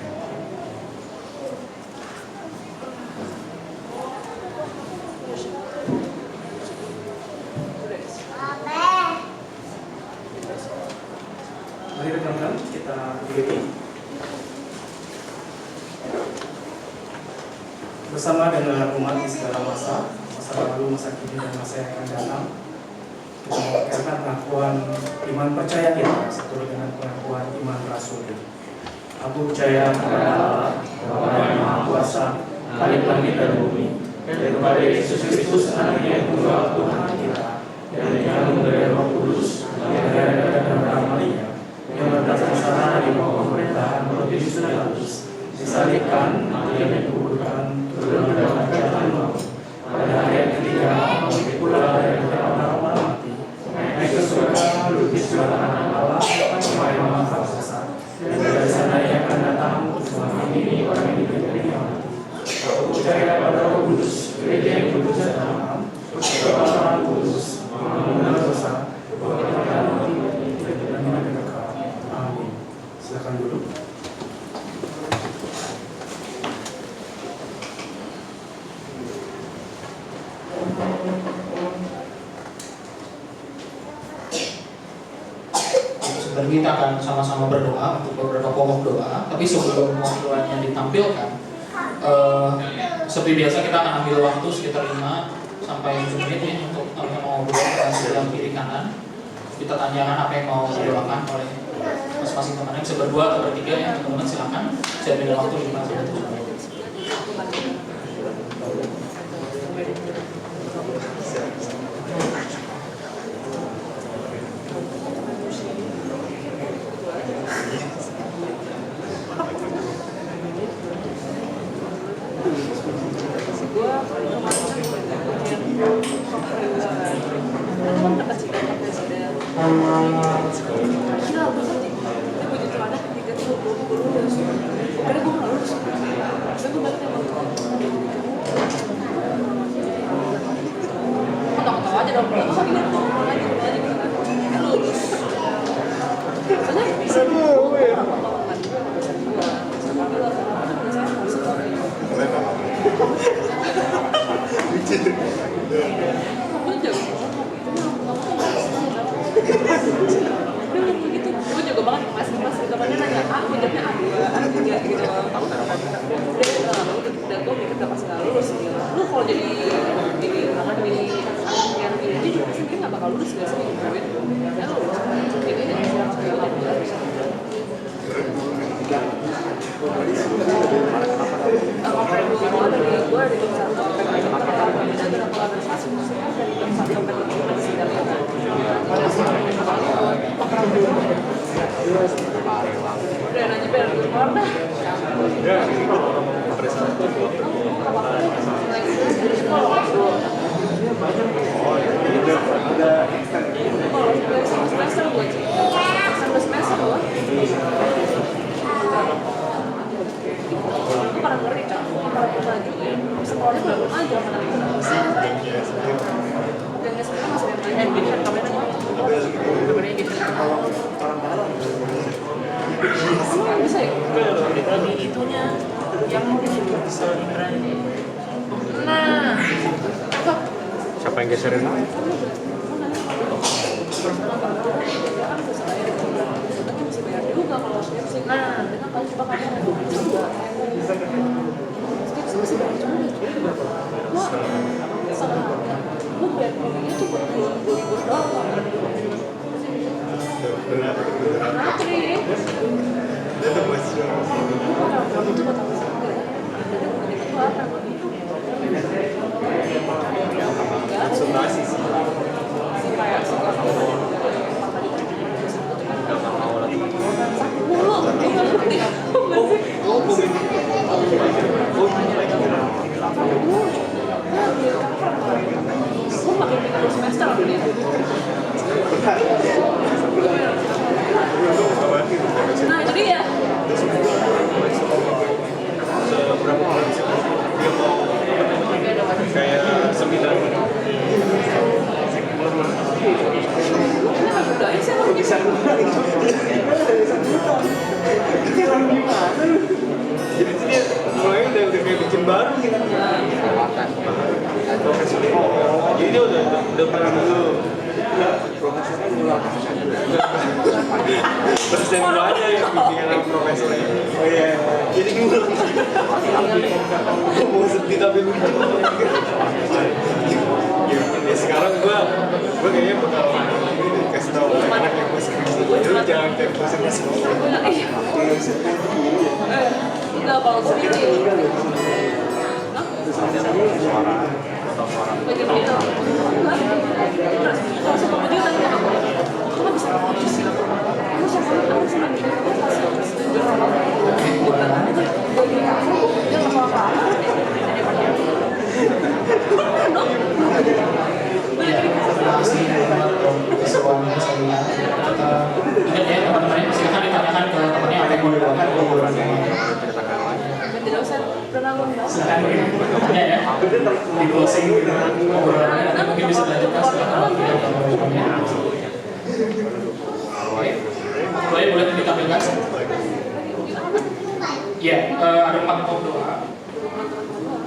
Mari rekan-rekan kita berdiri bersama dengan umat di segala masa lalu, masa kini, dan masa yang akan datang. Kita mengajarkan pengakuan iman percaya kita seturut dengan pengakuan iman rasul. Aku percaya kepada Allah, Bapa yang Maha Kuasa, Khalik langit dan bumi, dan kepada Yesus Kristus, Anaknya yang tunggal Tuhan kita, yang dikandung dari Roh Kudus, yang ada dalam Maria, yang berdasarkan di bawah pemerintahan Pontius Pilatus, disalibkan, mati dan dikuburkan, turun ke dalam kerajaan maut. Pada hari yang ketiga, bangkit pula dari antara orang-orang mati, naik ke surga, duduk di sebelah kanan Allah, Bapa yang Maha Kuasa, dan dari sana ia akan datang untuk mengampuni orang yang diberi mati. Aku percaya pada Roh Kudus, gereja yang kudus dan aman, berdoa orang kudus, mengampuni dosa, berdoa mati, dan hidup kekal. Amin. Silakan duduk. Dan kita akan sama-sama berdoa untuk beberapa pokok doa. Tapi sebelum pokok doanya ditampilkan, seperti biasa kita akan ambil waktu sekitar 5 sampai 7 menit ya untuk yang mau berdoa sebelah kiri kanan. Kita tanyakan apa yang mau didoakan oleh masing-masing teman yang bisa berdua atau bertiga ya, teman-teman silakan. Saya beri waktu 5 sampai 7 menit. lulus. Karena gue nggak lulus. Terus gue balik sama tahu aja dong, kalau nggak ingat tuh lagi lulus. Soalnya bisa gitu, gue juga banget pas gambarnya nanya gue jawabnya A2, A3 gitu. Udah gue mikir udah pas nggak lulus gitu. Lu kalau jadi yang ini juga sih nggak bakal lulus nggak sih gitu. Ya lulus. Jadi gue di udah nanya biar gue keluar dah. Semester gue sih, semester gue. Gue pernah ngeri kan, kalau gue maju, sekolahnya belum aja mana bisa. Dan sekarang masih banyak bikin kameranya. Kameranya gitu. Emang bisa ya? Lagi itunya yang bisa berani. Nah, Siapa yang geserin? nah, dengan kalau coba kamu juga skripsi masih banyak juga. Gue sangat gue biar ini tuh buat libur doang. Nanti semester nah itu dia Berapa orang sih? Dia mau kayak seminar. udah sih lo Bisa Jadi dia mulai udah kayak bikin baru gitu. Jadi dia udah pernah dulu. Profesornya ngulang. Dosen gua aja yang bikin sama profesornya. Oh iya. Jadi ngulang. Gue mau sedih tapi lucu. Ya sekarang gue kayaknya bakal kasih tau anak-anak yang gue skripsi. Jadi jangan kayak dosen-dosen. enggak kalau skripsi bagi itu kalau sama dia tanya aku cuma bisa sih aku sama dia dia nggak mau apa-apa Terima kasih keseruannya saya. Ingat ya teman-teman, silakan ditanyakan ke temannya apa yang mau dilakukan di bulan ini. tidak usah renangun Silakan tanya ya. Di closing obrolannya mungkin bisa dilanjutkan setelah teman-temannya. Boleh ditampilkan. Ya, ada 4 pokok doa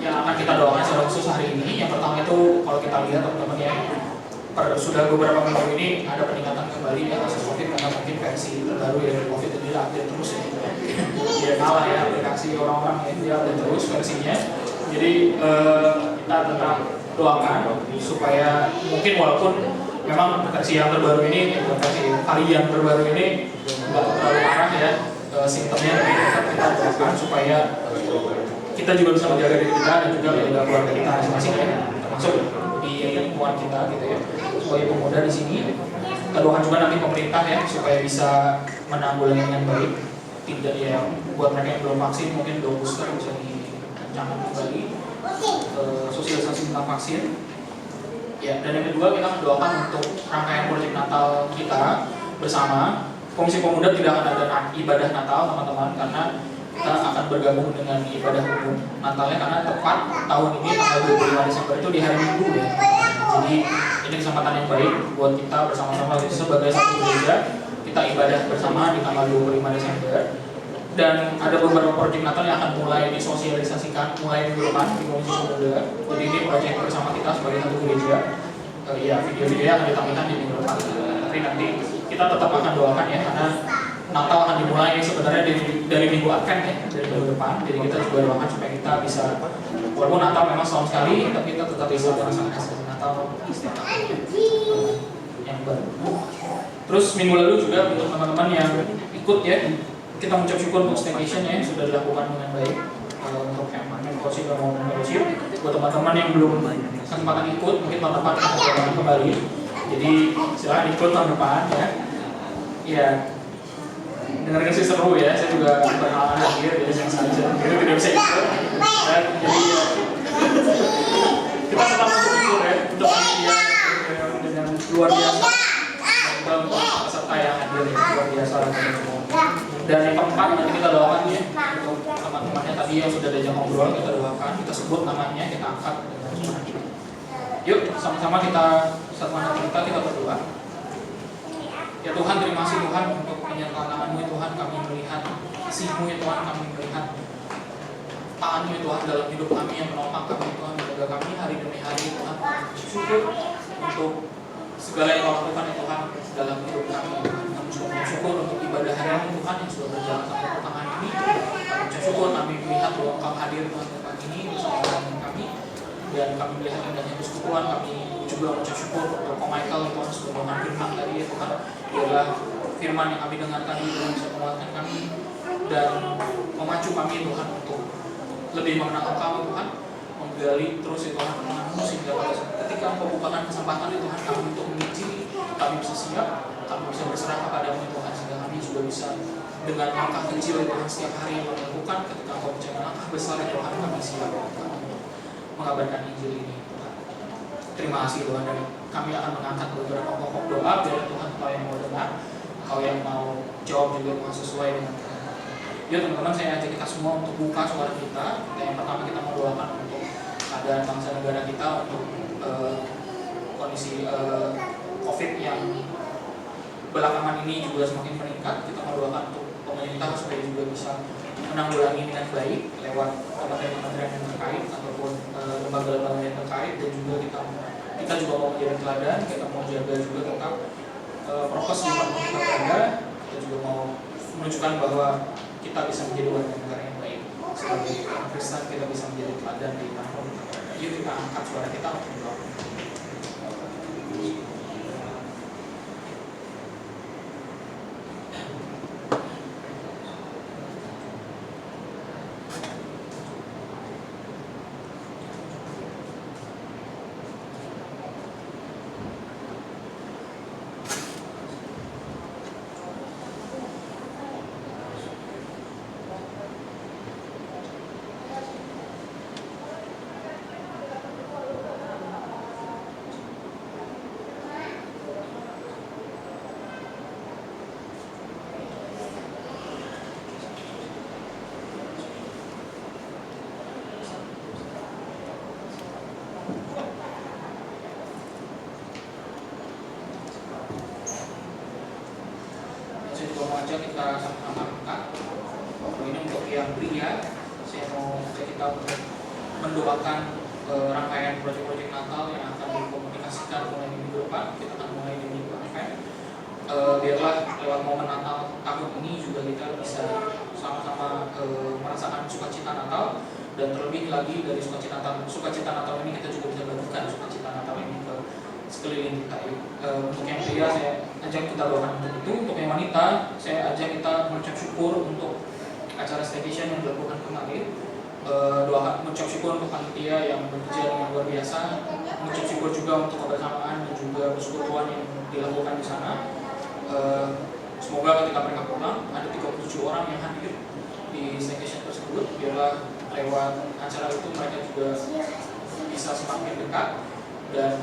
yang akan kita doakan secara khusus hari ini. Yang pertama itu kalau kita lihat teman-teman ya, sudah beberapa minggu ini ada peningkatan kembali ya kasus COVID karena mungkin versi terbaru ya dari COVID ini update terus ya. Dia kalah ya aplikasi orang-orang ya, dia update terus versinya. Jadi kita tetap doakan supaya mungkin walaupun memang versi yang terbaru ini, versi varian terbaru ini nggak terlalu parah ya simptomnya, tapi tetap kita doakan supaya kita juga bisa menjaga diri kita dan juga menjaga keluarga kita masing-masing ya, termasuk di lingkungan kita gitu ya. Sebagai pemuda di sini, kita doakan juga nanti pemerintah ya supaya bisa menanggulangi dengan baik. Tidak ya buat mereka yang belum vaksin mungkin 2 booster bisa dikencangkan kembali sosialisasi tentang vaksin. Ya, dan yang kedua kita mendoakan untuk rangkaian politik Natal kita bersama. Komisi Pemuda tidak akan ada ibadah Natal teman-teman, karena kita akan bergabung dengan ibadah umum Natalnya, karena tepat tahun ini tanggal 25 Desember itu di hari Minggu ya. Jadi ini kesempatan yang baik buat kita bersama-sama sebagai satu gereja, kita ibadah bersama di tanggal 25 Desember. Dan ada beberapa proyek Natal yang akan mulai disosialisasikan mulai minggu depan di Komisi Pemuda. Jadi ini proyek bersama kita sebagai satu gereja. Ya, video-video akan ditampilkan di minggu depan. Tapi nanti kita tetap akan doakan ya, karena Natal akan dimulai sebenarnya dari minggu Advent ya, dari minggu depan. Jadi kita juga doakan supaya kita bisa, walaupun Natal memang setahun sekali, tapi kita tetap bisa merasakan hasil Natal setiap tahun yang baru. Terus minggu lalu juga untuk teman-teman yang ikut ya, kita mengucap syukur untuk staycation ya, yang sudah dilakukan dengan baik untuk yang membership dan mau membership. Buat teman-teman yang belum kesempatan ikut, mungkin tahun depan akan dilakukan kembali. Jadi silahkan ikut tahun depan ya. Ya, dengarkan sih seru ya. Saya juga berhalangan hadir, jadi saya tidak bisa ikut. Dan jadi ya, kita tetap bersyukur ya untuk panitia dengan luar biasa. Dan untuk peserta yang hadir ya, luar biasa. Dan yang keempat nanti kita doakan ya untuk teman-temannya tadi yang sudah diajak ngobrol, kita doakan, kita sebut namanya, kita angkat dengan suara kita. Yuk sama-sama kita satu hati kita berdoa. Ya Tuhan, terima kasih Tuhan untuk penyertaan tangan-Mu ya Tuhan, kami melihat kasih-Mu ya Tuhan, kami melihat tangan-Mu ya Tuhan dalam hidup kami yang menopang kami Tuhan, menjaga kami hari demi hari Tuhan. Syukur untuk segala yang Kau lakukan ya Tuhan dalam hidup kami. Kami juga bersyukur untuk ibadah hari ini Tuhan yang sudah berjalan sampai pertengahan ini. Kami bersyukur kami melihat bahwa Engkau hadir Tuhan pagi ini bersama dengan kami, dan kami melihat indahnya persekutuan. Kami juga mengucap syukur untuk Ko Michael Tuhan sudah membawakan firman tadi ya Tuhan. Biarlah firman yang kami dengarkan ini Tuhan bisa menguatkan kami dan memacu kami Tuhan untuk lebih mengenal Engkau Tuhan, menggali terus ya Tuhan firman-Mu, sehingga ketika Engkau bukakan kesempatan ya Tuhan kami untuk menguji, kami bisa siap, kami bisa berserah kepada-Mu ya Tuhan, sehingga kami juga bisa dengan langkah kecil ya Tuhan setiap hari yang kami lakukan. Ketika Engkau bicara langkah besar ya Tuhan, kami siap mengabarkan Injil ini Tuhan. Terima kasih Tuhan, dan kami akan mengangkat beberapa pokok doa biar Tuhan Kau yang mau dengar, Kau yang mau jawab juga Tuhan sesuai dengan Tuhan. Ya teman-teman, saya ajak kita semua untuk buka suara kita. Yang pertama kita mau doakan untuk keadaan bangsa negara kita, untuk kondisi COVID yang belakangan ini juga semakin meningkat. Kita mau doakan untuk pemerintah supaya juga bisa menanggulangi dengan baik lewat kementerian-kementerian yang terkait ataupun lembaga-lembaga yang terkait, dan juga kita juga mau menjadi teladan, kita mau jaga juga tetap prokes di mana kita berada, kita juga mau menunjukkan bahwa kita bisa menjadi warga negara yang baik. Sebagai orang Kristen kita bisa menjadi teladan di mana pun kita berada. Yuk kita angkat suara kita untuk berdoa. Kita sama-sama angkat. Ini untuk yang pria, saya mau ajak kita untuk mendoakan rangkaian proyek-proyek Natal yang akan dikomunikasikan mulai di minggu depan. Kita akan mulai di minggu Advent. Biarlah lewat momen Natal tahun ini juga kita bisa sama-sama merasakan sukacita Natal, dan terlebih lagi dari sukacita Natal ini kita juga bisa bagikan sukacita Natal ini ke sekeliling kita. Untuk yang pria saya ajak kita doakan untuk itu. Untuk yang wanita saya ajak kita mengucap syukur untuk acara staycation yang dilakukan kemarin. Doakan, mengucap syukur untuk panitia yang bekerja dengan luar biasa, mengucap syukur juga untuk kebersamaan dan juga persekutuan yang dilakukan di sana. Semoga ketika mereka pulang ada 37 orang yang hadir di staycation tersebut. Biarlah lewat acara itu mereka juga bisa semakin dekat, dan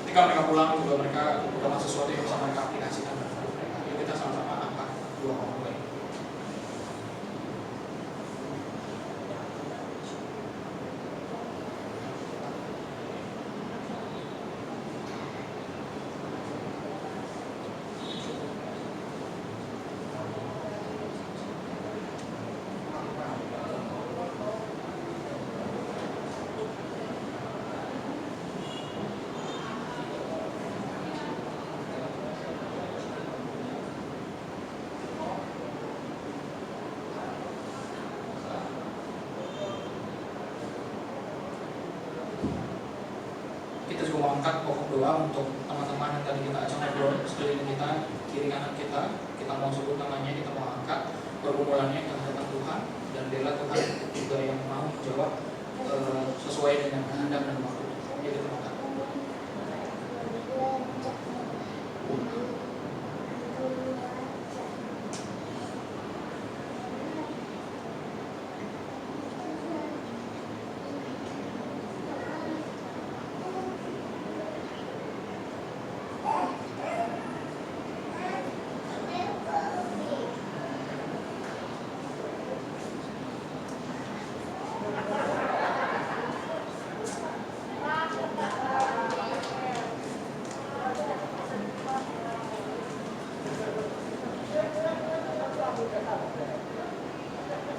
ketika mereka pulang juga mereka dapat sesuatu yang bisa mereka aplikasikan dalam hidup mereka. Yuk kita sama-sama berdoa untuk teman-teman yang tadi kita ajak ngobrol sekeliling kita, kiri kanan kita mau sebut namanya, kita mau angkat pergumulannya ke hadapan Tuhan, dan biarlah Tuhan juga yang mau menjawab sesuai dengan kehendak dan waktu. Jadi terima kasih.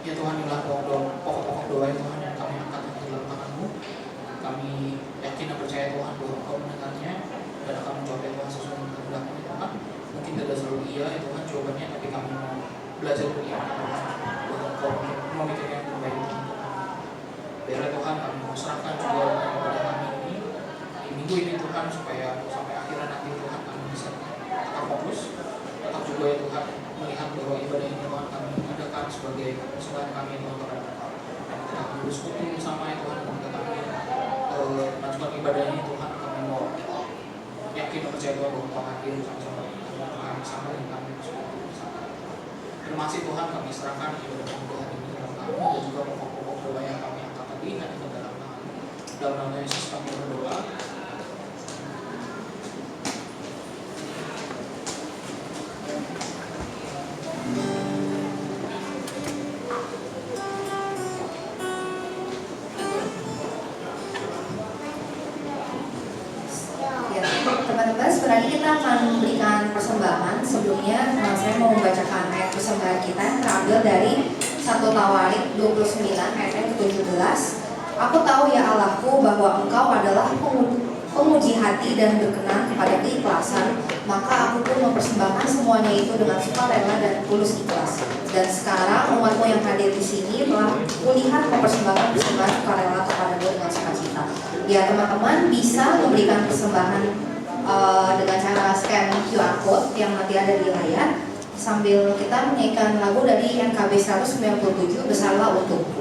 Ya Tuhan, inilah pokok-pokok doa ya Tuhan yang kami angkat di dalam tangan-Mu. Kami yakin dan percaya Tuhan bahwa Engkau mendengarnya dan akan menjawab ya Tuhan sesuai dengan kehendak-Mu ya Tuhan. Mungkin tidak selalu iya ya Tuhan jawabannya, tapi kami mau belajar beriman ya Tuhan, bahwa Engkau memikirkan yang terbaik untuk kami. Biarlah Tuhan kami mau serahkan juga kepada kami ini di minggu ini Tuhan, supaya sampai akhirnya nanti Tuhan kami bisa tetap fokus, tetap juga ya Tuhan melihat bahwa ibadah ini Tuhan kami adakan sebagai persembahan kami Tuhan kepada Engkau. Dan kita akan bersekutu bersama ya Tuhan, ketika kami melakukan ibadah ini Tuhan, kami mau yakin dan percaya Tuhan bahwa Engkau hadir sama-sama kami bersama dan kami bersekutu bersama. Terima kasih Tuhan, kami serahkan ibadah kami hari ini dalam kami, dan juga pokok-pokok doa yang kami angkat tadi dan ke dalam tangan. Dalam nama Yesus kami berdoa. Ya, teman-teman, sebenarnya kita akan memberikan persembahan. Sebelumnya saya mau membacakan ayat persembahan kita yang terambil dari 1 Tawarik 29 ayat yang ke-17. Aku tahu ya Allahku bahwa Engkau adalah penguji hati dan berkenan kepada keikhlasan, maka aku pun mempersembahkan semuanya itu dengan sukarela dan tulus ikhlas. Dan sekarang umatmu yang hadir di sini telah kulihat mempersembahkan persembahan sukarela kepadamu dengan sukacita. Ya teman-teman, bisa memberikan persembahan dengan cara scan QR code yang nanti ada di layar, sambil kita menyanyikan lagu dari NKB 197, Besarlah Untukku.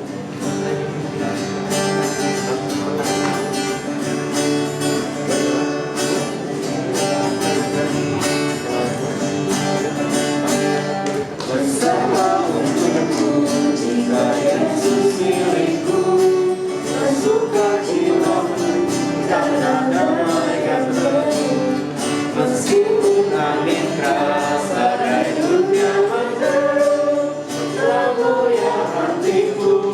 Besarlah untukku jika Yesus milikku, bersukacita karena damai yang penuh. Meskipun angin keras badai dunia menderu, namun ya hatiku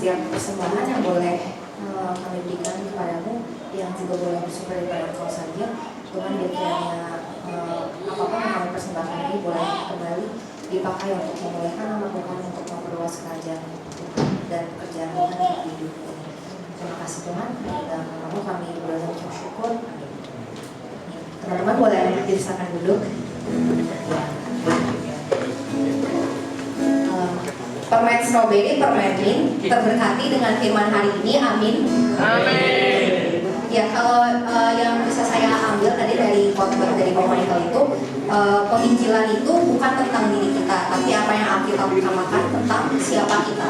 setiap persembahan yang boleh kami berikan kepadamu, yang juga boleh bersumber daripada Engkau saja. Tuhan, biar kiranya apapun yang kami persembahkan ini boleh kembali dipakai untuk memuliakan nama Tuhan, untuk memperluas kerajaan Tuhan dan pekerjaan Tuhan di hidup ini. Terima kasih Tuhan, dan nama kami boleh mengucap syukur. Teman-teman boleh disilakan duduk. Permen stroberi, permen mint, terberkati dengan firman hari ini, amin. Amin. Ya, kalau yang bisa saya ambil tadi dari khotbah dari Pak Michael itu, penginjilan itu bukan tentang diri kita, tapi apa yang Alkitab utamakan tentang siapa kita.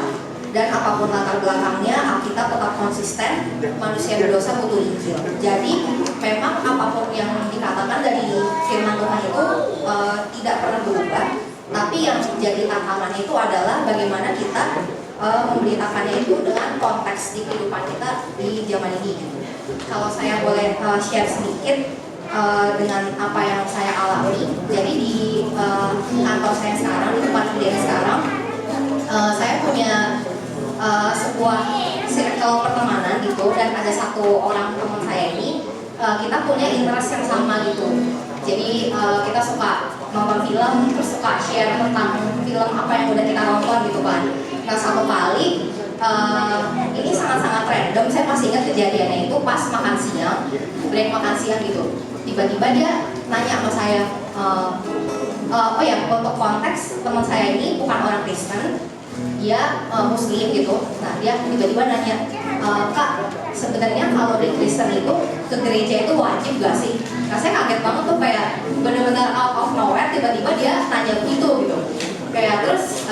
Dan apapun latar belakangnya, Alkitab tetap konsisten, manusia berdosa butuh Injil. Jadi memang apapun yang dikatakan dari firman Tuhan itu tidak pernah berubah. Tapi yang jadi tantangannya itu adalah bagaimana kita memberitakannya itu dengan konteks di kehidupan kita di zaman ini. Kalau saya boleh share sedikit dengan apa yang saya alami. Jadi di kantor saya sekarang, di tempat kerja sekarang, saya punya sebuah circle pertemanan gitu, dan ada satu orang teman saya ini kita punya interest yang sama gitu. Jadi kita suka nonton film, terus suka share tentang film apa yang udah kita nonton gitu kan. Nah, satu kali ini sangat-sangat random, saya masih ingat kejadiannya itu pas makan siang, break makan siang gitu. Tiba-tiba dia nanya sama saya, oh ya, untuk konteks teman saya ini bukan orang Kristen, dia Muslim gitu. Nah, dia tiba-tiba nanya, Kak, sebenarnya kalau di Kristen itu ke gereja itu wajib gak sih? Nah, saya kaget banget tuh, kayak benar-benar out of nowhere tiba-tiba dia nanya begitu gitu. Kayak terus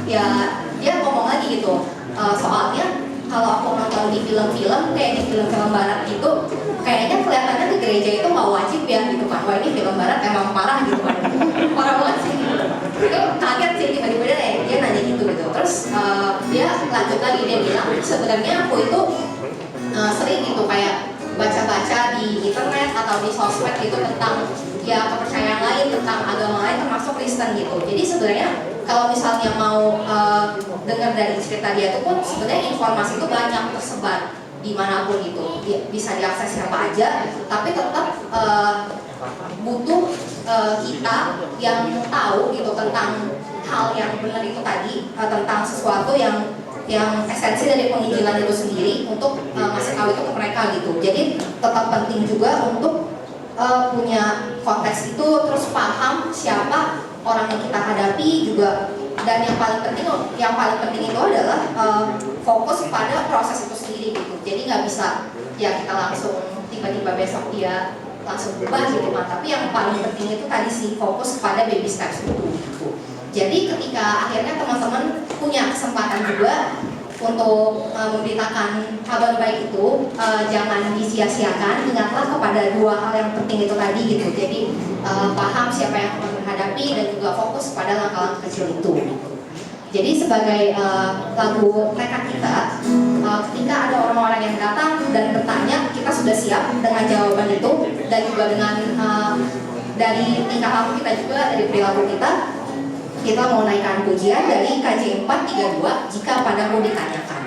ya dia ngomong lagi gitu, soalnya kalau aku nonton di film-film kayak di film-film barat gitu, kayaknya kelihatannya di gereja itu nggak wajib ya gitu kan. Wah, ini film barat emang parah gitu kan. Parah banget sih. Itu kaget sih, tiba-tiba dia nanya gitu. Terus dia lanjut lagi, dia bilang sebenarnya aku itu sering gitu kayak baca-baca di internet atau di sosmed gitu tentang ya kepercayaan lain, tentang agama lain termasuk Kristen gitu. Jadi sebenarnya kalau misalnya mau dengar dari cerita dia itu pun sebenarnya informasi itu banyak tersebar dimanapun gitu, bisa diakses siapa aja, tapi tetap butuh kita yang tahu gitu tentang hal yang benar itu tadi, tentang sesuatu yang esensi dari penginjilan itu sendiri untuk ngasih tahu itu ke mereka gitu. Jadi tetap penting juga untuk punya konteks itu, terus paham siapa orang yang kita hadapi juga. Dan yang paling penting itu adalah fokus pada proses itu sendiri gitu. Jadi nggak bisa ya kita langsung tiba-tiba besok dia langsung berubah gitu kan. Tapi yang paling penting itu tadi sih, fokus pada baby steps itu gitu. Jadi ketika akhirnya teman-teman punya kesempatan juga untuk memberitakan kabar baik itu, jangan disia-siakan. Ingatlah kepada dua hal yang penting itu tadi gitu. Jadi paham siapa yang akan menghadapi dan juga fokus pada langkah-langkah kecil itu. Jadi sebagai lagu tekad kita, ketika ada orang-orang yang datang dan bertanya, kita sudah siap dengan jawaban itu, dan juga dengan dari tingkah laku kita juga, dari perilaku kita mau naikkan pujian dari KJ 432, jika padamu ditanyakan.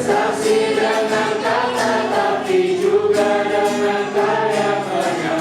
Saksi dengan kata tapi juga dengan karya menyatakan.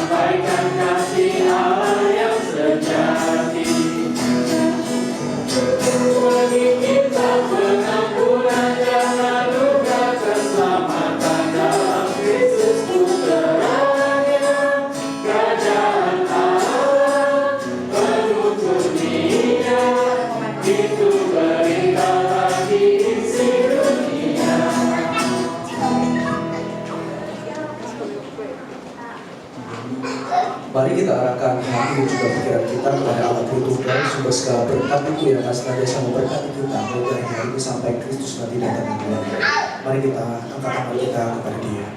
kita kepada Allah Tritunggal, sumber segala berkat itu yang akan senantiasa memberkati kita mulai dari hari ini sampai Kristus nanti datang kembali. Mari kita angkat tangan kita kepada Dia.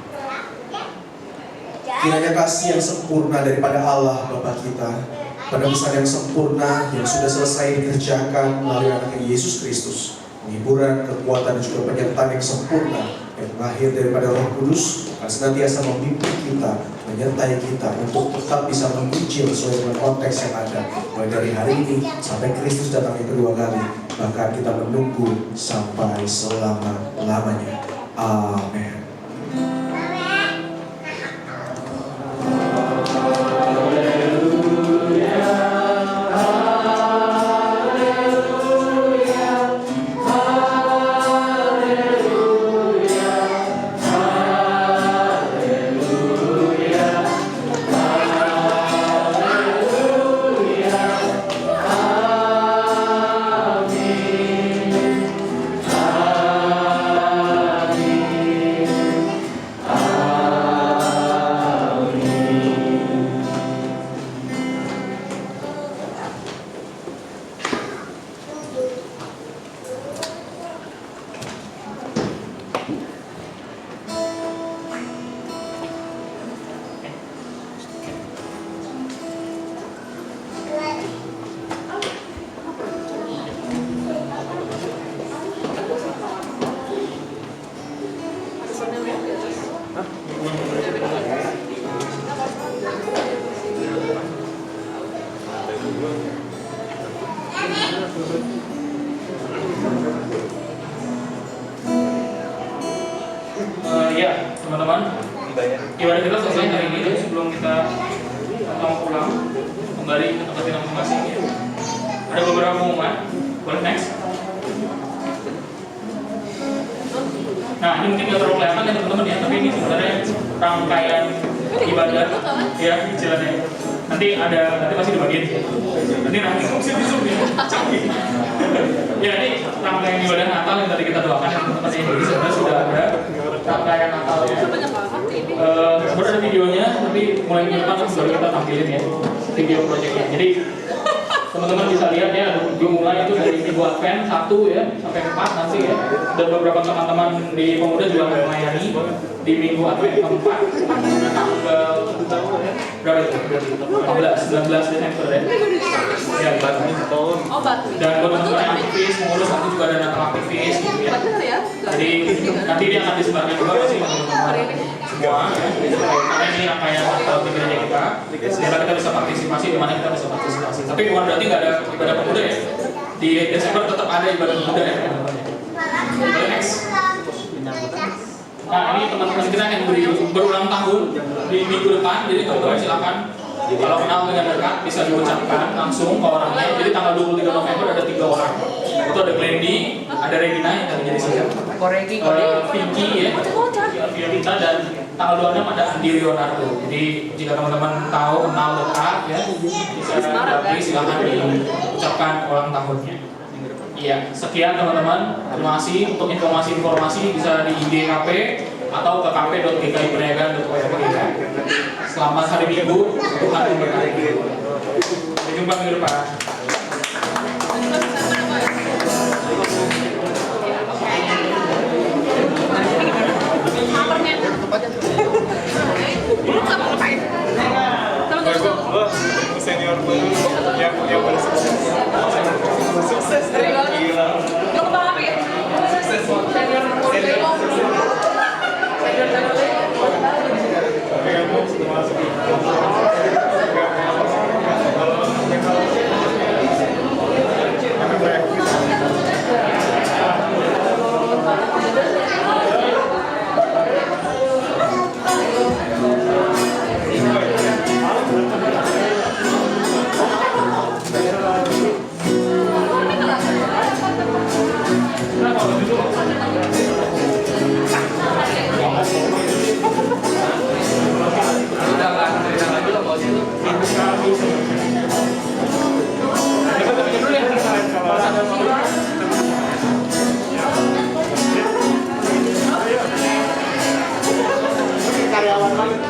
Kiranya kasih yang sempurna daripada Allah Bapa kita, penebusan yang sempurna yang sudah selesai dikerjakan melalui anaknya Yesus Kristus, penghiburan, kekuatan, dan juga penyertaan yang sempurna yang lahir daripada Roh Kudus akan senantiasa membimbing kita, menyertai kita untuk tetap bisa menguji sesuai dengan konteks yang ada mulai dari hari ini sampai Kristus datang yang kedua kali, bahkan kita menunggu sampai selama-lamanya. Amin. Ya, teman-teman, ibadah kita selesai hari ini. Sebelum kita mau pulang kembali ke tempat kita masing-masing, ya. Ada beberapa pengumuman. Boleh next. Nah, ini mungkin nggak terlalu kelihatan ya teman-teman ya, tapi ini sebenarnya rangkaian ibadah ya cicilannya. Nanti pasti dibagiin. Nanti mesti di-zoom ya. Ya, ini rangkaian ibadah Natal yang tadi kita doakan ya teman-teman. Jadi sebenarnya sudah ada rangkaian Natalnya. Sebenarnya ada videonya, tapi mulai minggu depan baru kita tampilin ya video proyeknya. Jadi teman-teman bisa lihat ya, dimulai itu dari minggu Advent 1 ya sampai 4 nanti ya. Dan beberapa teman-teman di pemuda juga akan melayani di minggu Advent keempat tanggal berapa itu? 19 Desember ya. Ya, dan buat teman-teman yang aktivis, pengurus aku juga ada Natal aktivis gitu ya. Jadi nanti dia akan disebarkan juga pasti teman-teman semua ya. Karena ini rangkaian Natal di gereja kita. Semoga kita bisa partisipasi, di mana kita bisa partisipasi. Tapi bukan berarti nggak ada ibadah pemuda ya. Di Desember tetap ada ibadah pemuda ya. Boleh next. Nah, ini teman-teman kita yang berulang tahun di minggu depan. Jadi teman-teman silakan kalau kenal dengan dekat bisa diucapkan langsung ke orangnya. Jadi tanggal 23 November ada 3 orang. Itu ada Glendy, ada Regina yang tadi jadi siapa? Pinky ya, Violeta, dan tanggal 26 ada Andi Leonardo. Jadi jika teman-teman tahu kenal dekat ya bisa silakan diucapkan ulang tahunnya. Iya, sekian teman-teman. Terima kasih. Untuk informasi-informasi bisa di IGKP atau ke kp.gkipeniagaan.org. Selamat hari Minggu, Tuhan memberkati. Sampai jumpa minggu depan. Senior yang bersukses. Sukses gila. Lo kepala apa ya? Sukses. Senior. Tapi kamu sudah masuk. Karyawan banget.